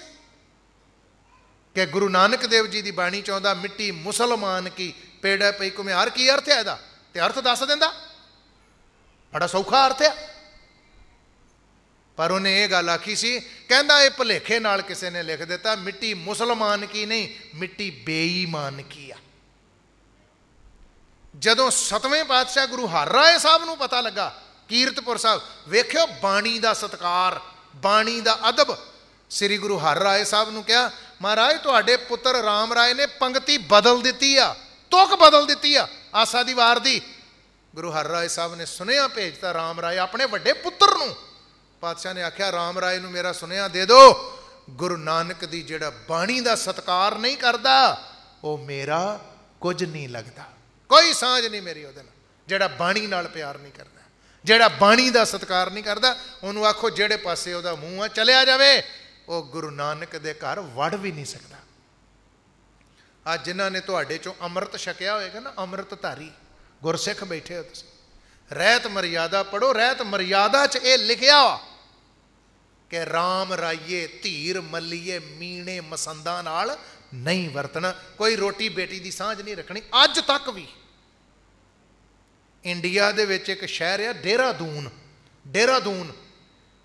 Speaker 1: कि गुरु नानक देव जी की बाणी चाहता मिट्टी मुसलमान की पेड़ पई घुमियार, की अर्थ है इहदा? ते अर्थ दस दिंदा, बड़ा सौखा अर्थ है। पर उन्हें यह गल आखी सी, कहंदा ये भुलेखे नाल किसी ने लिख दिता, मिट्टी मुसलमान की नहीं मिट्टी बेईमान की आ। जदों 7वें पातशाह गुरु हर राय साहब नूं पता लगा, कीरतपुर साहब वेख्यो बाणी दा सत्कार, बाणी दा अदब। श्री गुरु हर राय साहब नूं कहा महाराज तुहाडे पुत्र राम राय ने पंक्ति बदल दी आ, तुक बदल दी आ आसा दी वार दी। गुरु हर राय साहब ने सुनेहा भेजता राम राय अपने वड्डे पुत्र नूं। पातशाह ने आख्या राम राय नूं मेरा सुनेहा दे दो, गुरु नानक दी जेड़ा बाणी दा सत्कार नहीं करदा वो मेरा कुछ नहीं लगता, कोई सांझ नहीं मेरी उहदे नाल। जेड़ा बाणी नाल प्यार नहीं करदा, जेड़ा बाणी दा सत्कार नहीं करदा, उहनूं आखो जेड़े पासे उहदा मूँह आ चलिया जावे, वो गुरु नानक दे घर वड़ भी नहीं सकता। आज जिन्हां ने तुहाडे चों अमृत छकिया होएगा ना, अमृतधारी गुरसिख बैठे हो तुसीं, रहत मर्यादा पढ़ो, रहत मर्यादा च ये लिखिया कि राम राइए धीर मल्लीए मीणे मसंदा नाल नहीं वरतना, कोई रोटी बेटी की सांझ नहीं रखनी। अज तक भी इंडिया दे विच एक शहर है देहरादून, देहरादून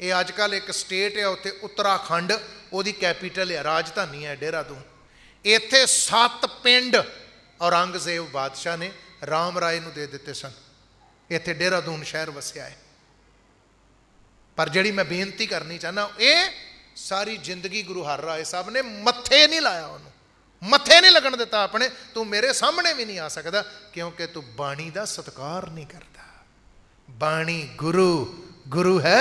Speaker 1: ये अजकल एक स्टेट है, उत्थे उत्तराखंड उहदी कैपीटल है, राजधानी है देहरादून। इत्थे 7 पिंड औरंगजेब बादशाह ने राम राय नूं दे दिते सन, इत्थे देहरादून शहर वसिया है। पर जिहड़ी मैं बेनती करनी चाहना, ये सारी जिंदगी गुरु हर राय साहब ने मत्थे नहीं लाया, उन्होंने मत्थे नहीं लगन दिता अपने, तू मेरे सामने भी नहीं आ सकता क्योंकि तू बाणी का सत्कार नहीं करता। बाणी गुरु, गुरु है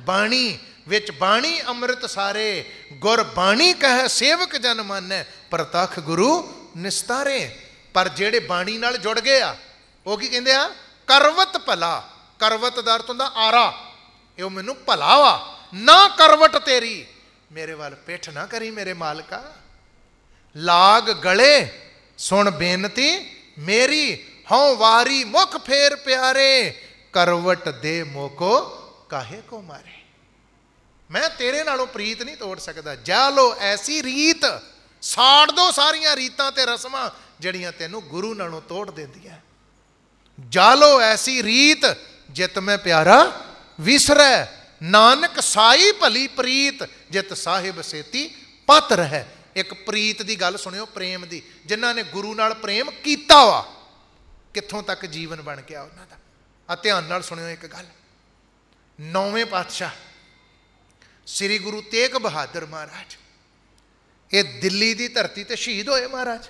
Speaker 1: बाणी, विच बाणी अमृत सारे, गुर बाणी कह सेवक जन मानै, प्रतख गुरु निस्तारे। पर जेड़े बाणी नाल जुड़ गए आ वो की कहंदे आ करवत भला। करवत दा अर्थ हुंदा आरा, ये मैनू भला वा ना करवट तेरी, मेरे वाल पिठ ना करी मेरे मालका। लाग गले सुन बेनती मेरी, हों वारी मुख फेर प्यारे, करवट दे मोको काहे को मारे। मैं तेरे नालों प्रीत नहीं तोड़ सकता। जालो ऐसी रीत, साड़ दो सारियां रीतां ते रस्मां जड़ियां तेनू गुरु नालों तोड़ देंदियां। जालो ऐसी रीत जित मैं प्यारा विसरै, नानक साई भली प्रीत जित साहिब सेती पत रहे। एक प्रीत की गल सुनियो, प्रेम की, जिन्हां ने गुरु नाल प्रेम कीता वा कित्थों तक जीवन बन गया उन्हां दा। आ ध्यान नाल सुनियो एक गल। 9वें पातशाह श्री गुरु तेग बहादुर महाराज ये दिल्ली की धरती ते शहीद होए महाराज।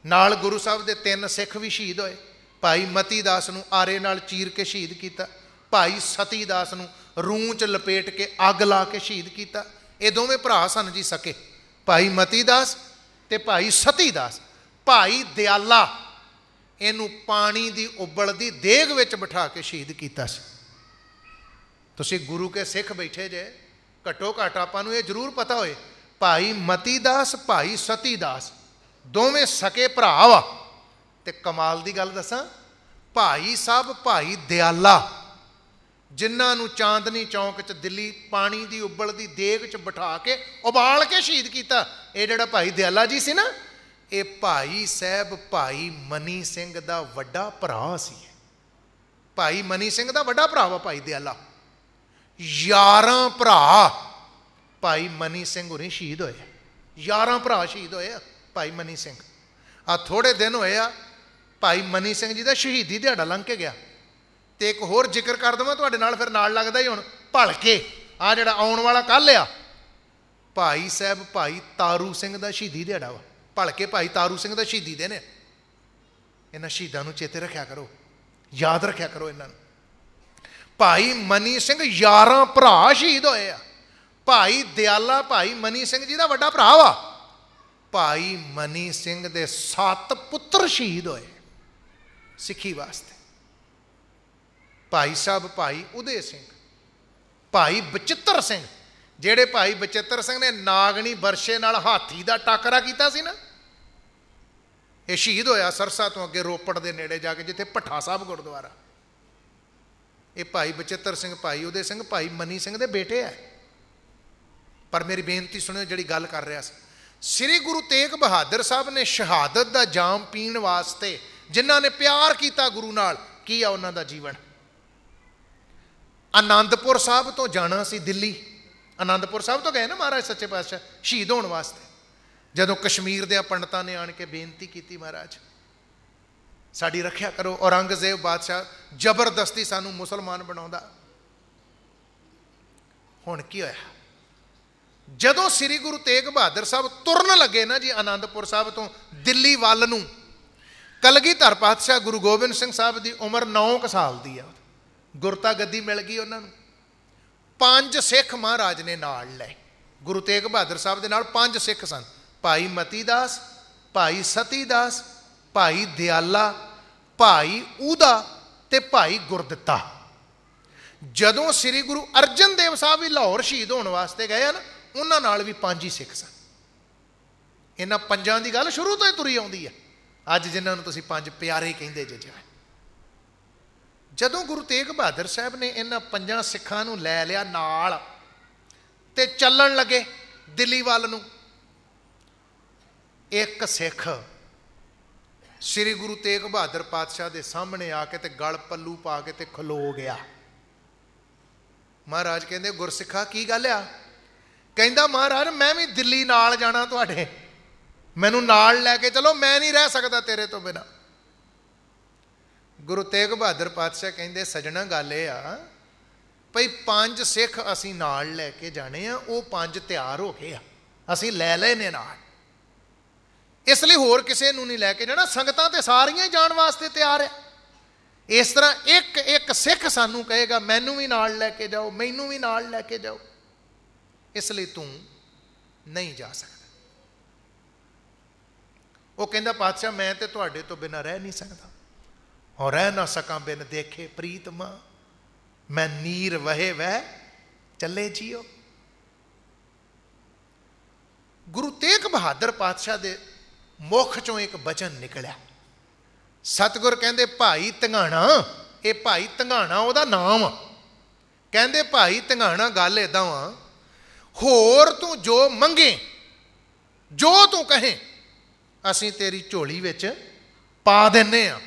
Speaker 1: नाल गुरु साहब दे 3 सिख भी शहीद होए। भाई मती दास नूं आरे नाल चीर के शहीद किया, भाई सती दास नूं रूह च लपेट के अग ला के शहीद किया। ये दोवें भरा सन जी सके, भाई मती दास ते भाई सती दास। भाई दयाला इनू पानी की उबलती देग विच बिठा के शहीद किया। तुसीं गुरु के सिख बैठे जे, घट्टो घट्ट आपां नूं ये जरूर पता होए भाई मती दास भाई सती दास दोवें सके भरा वा। ते कमाल की गल दसां, भाई साहब भाई दयाला जिन्हां नूं चांदनी चौक च दिल्ली पानी की उबलती देग च बिठा के उबाल के शहीद किया। ये जिहड़ा भाई दयाला जी सी ना, ये भाई साहब भाई मनी सिंह दा वड्डा भरा सी। भाई मनी सिंह दा वड्डा भरा वा भाई दयाला। 11 भरा भाई मनी सिंह होनी शहीद होए। 11 भरा शहीद होए भाई मनी सिंह। आ थोड़े दिन होए आ भाई मनी सिंह जी का शहीदी दिहाड़ा लंघ के गया। तो एक होर जिक्र कर देवां तुहाडे नाल, फिर नाल लगदा ही हुण भलके आ जिहड़ा आउण वाला कल आ, भाई साहब भाई तारू सिंह का शहीदी दिहाड़ा वा। भलके भाई तारू सिंह का शहीदी दिन है। इन्हां शहीदां नूं चेते रखिया करो, याद रखिया करो इन्हां नूं। भाई मनी सिंह 11 भरा शहीद होए आ। भाई दयाला भाई मनी सिंह जी का वड्डा भरा वा। भाई मनी सिंह दे 7 पुत्र शहीद होए सिक्खी वास्ते। भाई साहब भाई उदय सिंह, भाई बचित्र सिंह, जेड़े भाई बचित्र सिंह ने नागनी बरछे नाल हाथी का टाकरा किया सी ना, ये शहीद होया सरसा तो अगे रोपड़ के नेड़े जाके जिथे भट्ठा साहब गुरुद्वारा। ये भाई बचित्र सिंह भाई उदय सिंह भाई मनी सिंह दे बेटे है। पर मेरी बेनती सुनियो जिहड़ी गल कर रहा सी, श्री गुरु तेग बहादुर साहब ने शहादत का जाम पीण वास्ते जिन्हां ने प्यार किया गुरु नाल, की आ उन्हां दा जीवन। आनंदपुर साहब तो जाना सी दिल्ली, आनंदपुर साहब तो गए ना महाराज सच्चे पातशाह शहीद होने वास्ते। जदों कश्मीर दे पंडितां ने आण के बेनती की, महाराज साडी रखिया करो, औरंगजेब बादशाह जबरदस्ती सानू मुसलमान बनाउंदा। हुण की होया, जदों श्री गुरु तेग बहादुर साहब तुरन लगे ना जी आनंदपुर साहब तो दिल्ली वल नूं, कलगीधर पातशाह गुरु गोबिंद सिंह साहब की उम्र 9 साल की है। गुरता गद्दी मिल गई उन्होंने। 5 सिख महाराज ने नाल ले, गुरु तेग बहादुर साहब के नाल 5 सिख सन, भाई मती दास, भाई सती दास, भाई दयाला, भाई ऊदा ते भाई गुरदित्ता। जदों श्री गुरु अर्जन देव साहब भी लाहौर शहीद होने वास्ते गए ना, उन्हां नाल भी 5 ही सिख सन। इन्हां 5 की गल शुरू तो ही तुरी आउंदी है। अज जिन्हां नूं तुसीं 5 प्यारे कहिंदे जे जिवें, जदों गुरु तेग बहादुर साहब ने इन्हां 5 सिखां नूं लै लिया नाल ते चलण लगे दिल्ली वल नूं, एक सिख श्री गुरु तेग बहादुर पातशाह के सामने आके ते गल पल्लू पा के ते खलो गया। महाराज कहंदे गुरसिखा की गल आ? कहंदा महाराज मैं भी दिल्ली नाल जाना तुहाडे, मैनू नाल लैके चलो, मैं नहीं रह सकता तेरे तो बिना। गुरु तेग बहादुर पातशाह कहंदे सजना गल ये आ भई 5 सिख असीं नाल लैके जाने आ, वो 5 तैयार हो गए आ, असीं लै लए ने नाल, इसलिए होर किसी नूं नहीं लैके जाना, संगतां ते सारियां ही जाण वास्ते तैयार है। इस तरह एक एक सिख सानू कहेगा मैनू भी नाल लैके जाओ, मैनू भी नाल लैके जाओ, इसलिए तू नहीं जा सकता। वो कहता पातशाह मैं तो तुहाडे तो बिना रह नहीं सकता, और रह ना सका बिन देखे प्रीतमा, मैं नीर वहे वह चले जियो। गुरु तेग बहादुर पातशाह दे मुख चों एक बचन निकलिया। सतगुर कहंदे भाई धंगाणा, ये भाई धंगाणा उहदा नाम, कहंदे भाई धंगाणा गल इदां वा, होर तू जो मंगे जो तू कहें असीं तेरी झोली विच पा दिन्ने आ,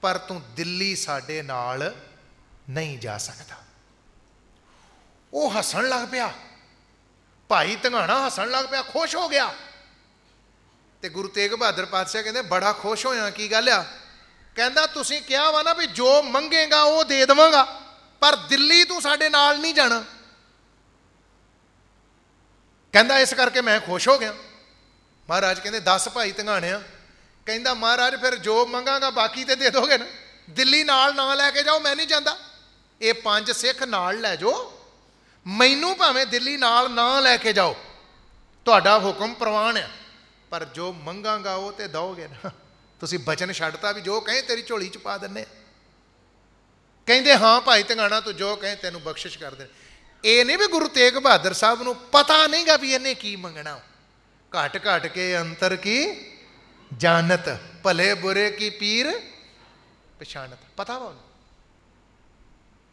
Speaker 1: पर तू दिल्ली साडे नाल नहीं जा सकता। वो हसन लग पिया, भाई धंगाणा हसन लग पिया, खुश हो गया। ते गुरु तेग बहादुर पातशाह कहते बड़ा खुश होया, की गल आ? कहंदा तुसीं कहा वा ना भी जो मंगेगा वो दे देवांगा, पर दिल्ली तू साडे नाल नहीं जाना। कहंदा इस करके मैं खुश हो गया। महाराज कहते 10 भाई धंगाणिया, कहंदा महाराज फिर जो मंगांगा बाकी तो दे दोगे ना, दिल्ली नाल ना लैके जाओ, मैं नहीं जाता। ये 5 सिख नाल लै जाओ, मैनू भावें दिल्ली नाल ना लैके जाओ, तुहाडा हुक्म प्रवान है, पर जो मंगांगा वो तो दोगे ना। तुसीं बचन छड्डता भी जो कहें तेरी झोली च पा दिन्ने। कहंदे हाँ भाई धंगाणा तू जो कहें तेनू बख्शिश कर दे। ये नहीं भी गुरु तेग बहादुर साहब नूं पता नहीं गा भी इन्हें की मंगना। घट घट के अंतर की जानत, भले बुरे की पीर पछाणत, पता वा।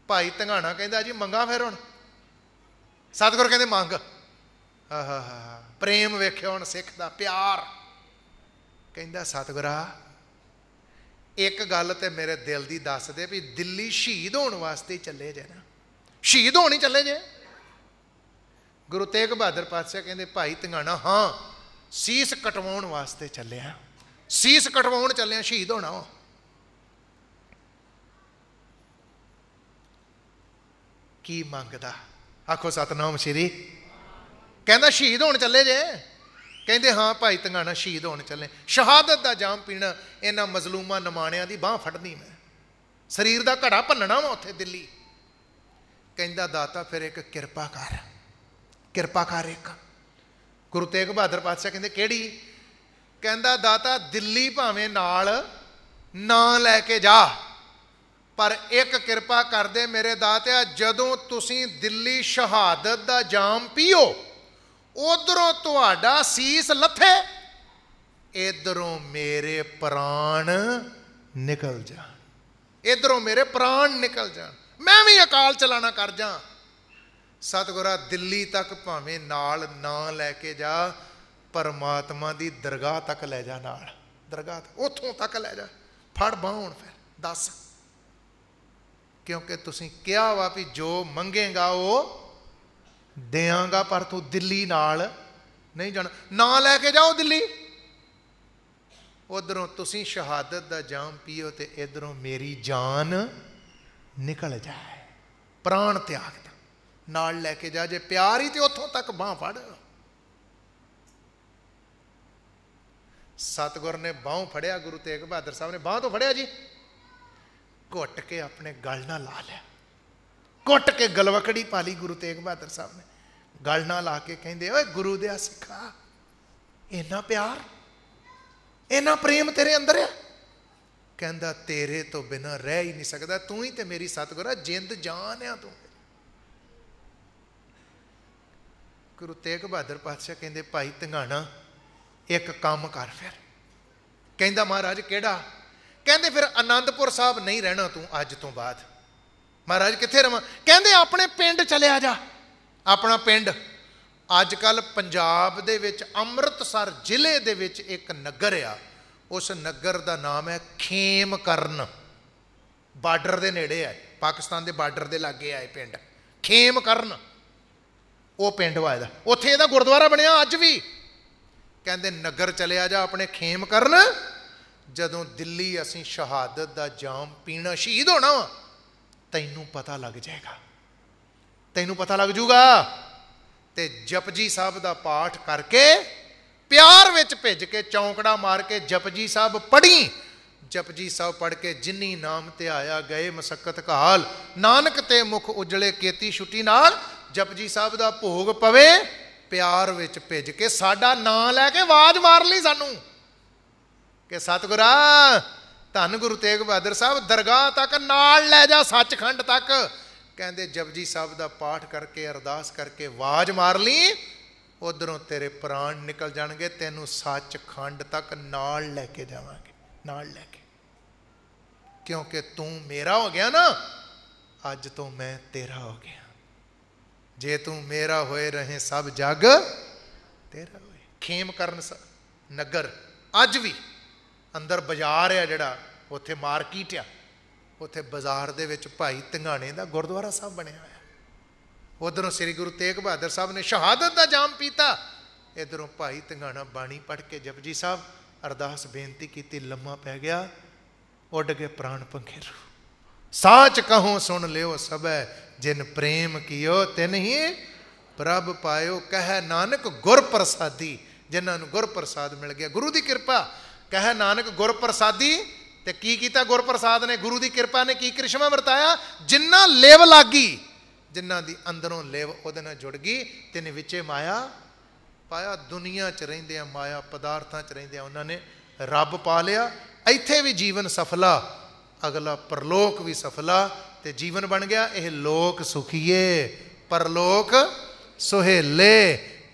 Speaker 1: भाई धंगाणा कहंदा जी मंगा फिर हुण। सतगुर कहंदे मंग। प्रेम वेख्यो हुण सिख दा प्यार। कहंदा सतगुरा एक गल ते मेरे दिल दी दस दे भी दिल्ली शहीद होने वास्ते चले जे ना, शहीद होने चले जे। गुरु तेग बहादुर पातशाह कहंदे भाई धंगाणा हाँ सीस कटवाउण वास्ते चले आ, सीस कटवाउण चले आ, शहीद होना वा। की मंगदा? आखो सतनाम श्री। कहंदा शहीद होने चले जे। कहंदे हाँ भाई धंगाणा शहीद होने चले, शहादत का जाम पीना, इन्हां मजलूमां नमाणियां दी बांह फड़नी, मैं शरीर का घड़ा भन्नना वा उत्थे दिल्ली। कहंदा दाता फिर एक किरपा कर, किरपा कर एक। गुरु तेग बहादुर पातशाह कहंदे केड़ी? कहंदा दाता दिल्ली भावें नाल ना लैके जा, पर एक किरपा कर दे मेरे दातिया, जदों तुसीं दिल्ली शहादत का जाम पीओ उधरों तुहाडा सीस लथे, इधरों मेरे प्राण निकल जान, इधरों मेरे प्राण निकल जान, मैं भी अकाल चलाना कर जा। सतगुरा दिल्ली तक भावें नाल ना लैके जा, परमात्मा दी दरगाह तक लै जा, नाल दरगाह तक, उथों तक लै जा, फड़ बाहुण फिर दस। क्योंकि तुसीं कहा वा भी जो मंगेगा वो देंगा, पर तू दिल्ली नाल नहीं जाना, ना लैके जाओ दिल्ली। उधरों तुसीं शहादत दा जाम पीओ ते इधरों मेरी जान निकल जाए, प्राण त्याग दा, नाल लैके जा। जे प्यार ही तो उथों तक बांह फड़। सतगुर ने बाहों फड़िया, गुरु तेग बहादुर साहब ने बांह तो फड़िया जी, घुट के अपने गल ना ला लिया, घुट के गलवकड़ी पा ली गुरु तेग बहादुर साहब ने, गल ना ला के कहंदे ओए गुरु दिया सिखा, इन्ना प्यार इन्ना प्रेम तेरे अंदर है? कहंदा तेरे तो बिना रह ही नहीं सकता, तू ही तो मेरी सतगुरा जिंद जान है तू। गुरु तेग बहादुर पातशाह कहंदे भाई धंगाणा एक काम कर फिर। कहंदा महाराज केड़ा? कहंदे फिर आनंदपुर साहब नहीं रहना तू अज तो बाद। महाराज कित्थे रवां? कहंदे अपने पिंड चले आ जा, अपना पिंड। अजकल पंजाब दे विच अमृतसर जिले दे विच एक नगर आ, उस नगर का नाम है खेमकरन, बार्डर दे नेड़े है, पाकिस्तान दे बार्डर दे लागे आए पिंड खेमकरन, वो पिंड वा इहदा, उत्थे इहदा गुरुद्वारा बनिया अज भी। कहंदे नगर चले आ जा अपने खेमकरन, जदों दिल्ली असीं शहादत दा जाम पीना, शहीद होना वा, तैनूं पता लग जाएगा, तैनूं पता लग जूगा। ते जपजी साहब दा पाठ करके प्यार विच भेज के चौंकड़ा मार के जपजी साहब पढ़ी। जपजी साहब पढ़ के जिन्नी नाम ते आया गए मसक्कत काल, नानक ते मुख उजले केती छुट्टी नाल। जपजी साहब दा भोग पवे, प्यार विच भेज के साडा नां लैके आवाज मार ली सानू, कि सतगुरा धन गुरु तेग बहादुर साहब दरगाह तक नाल लै जा, सचखंड तक। कहते जपजी साहब का पाठ करके अरदास करके आवाज मार ली, उधरों तेरे प्राण निकल जाएंगे, तेनू सचखंड तक नाल लैके जावांगे, नाल लैके। क्योंकि तू मेरा हो गया ना, अज तो मैं तेरा हो गया। जे तू मेरा होए रहे सब जग तेरा होए। खेमकरण नगर अज भी अंदर बाजार है जिहड़ा, उत्थे मार्कीट आ, उत्थे बाजार दे विच भाई धंगाणे दा गुरुद्वारा साहब बनिया होया। उधरों श्री गुरु तेग बहादुर साहब ने शहादत का जाम पीता, इधरों भाई धंगाणा बाणी पढ़ के जपजी साहब अरदास बेनती की, लम्मा पै गया, उड़ गए प्राण पंखेरू। साच कहो सुन लियो सब जिन प्रेम कियो तिन ही प्रभ पायो। कह नानक गुर प्रसादी, जिन्होंने गुर प्रसाद मिल गया, गुरु की कृपा। कह नानक गुर प्रसादी, ते की कीता गुर प्रसाद ने, गुरु की कृपा ने की करिश्मा वरताया। जिन्ना लेव लागी, जिन्ना दी अंदरों लेव उहदे नाल जुड़ गई, तिने विचे माया पाया। दुनिया च रहिंदे माया पदार्थां च रहिंदे उन्होंने रब पा लिया। इत्थे भी जीवन सफला, अगला परलोक भी सफला, ते जीवन बन गया यह लोक सुखीए परलोक सुहेले।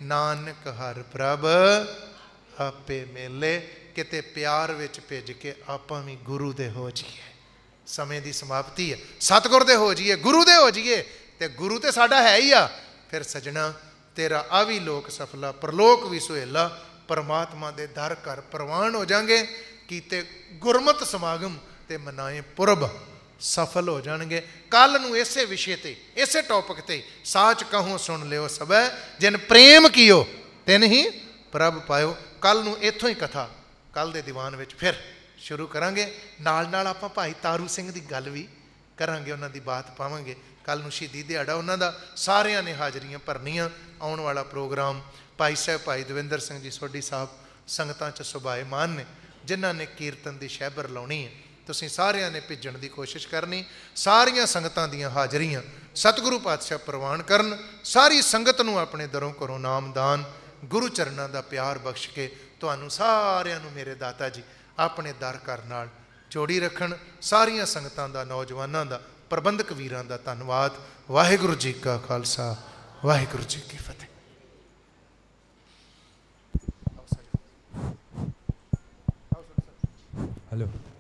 Speaker 1: नानक हर प्रभ आपे मेले। किते प्यार विच भेज के आपां भी गुरु दे हो जाइए। समय की समाप्ति है, सतगुर दे हो जाइए, गुरु दे हो जाइए, ते गुरु तो साडा है ही आ। फिर सजना तेरा आ भी लोक सफला, परलोक भी सुहेला। परमात्मा दे दर कर प्रवान हो जाएंगे। कीते गुरमत समागम ते मनाए पुरब, सफल हो जाएंगे। कल नूं इसे विषय ते, इसे टॉपिक ते साच कहो सुन लियो सब जिन प्रेम कियो तिन ही प्रभ पायो। कल नूं इत्थों ही कथा कल दे दीवान विच फिर शुरू करांगे। नाल नाल आपां भाई तारू सिंह दी गल भी करांगे, उन्हां दी बात पावांगे। कल नूं शहीदी दिहाड़ा उन्हां दा, सारियां ने हाजरियां भरनियां। आउण वाला प्रोग्राम भाई साहब भाई दविंदर सिंह जी सोढी साहब संगतां च सुभाएमान ने, जिन्हां ने कीर्तन दी शैबर लाउणी है। तुसीं सारियां ने भेजण दी कोशिश करनी। सारियां संगतां दीयां हाजरियां सतगुरु पातशाह प्रवान करन। सारी संगत नूं अपने दरों घरों नामदान गुरु चरणां दा प्यार बख्श के तुहानूं सारियां नूं मेरे दाता जी अपने दर घर नाल जोड़ी रखण। सारियां संगतां दा, नौजवानां दा, प्रबंधक वीरां दा धन्नवाद। वाहिगुरू जी का खालसा, वाहिगुरू जी की फतेह।
Speaker 2: हेलो।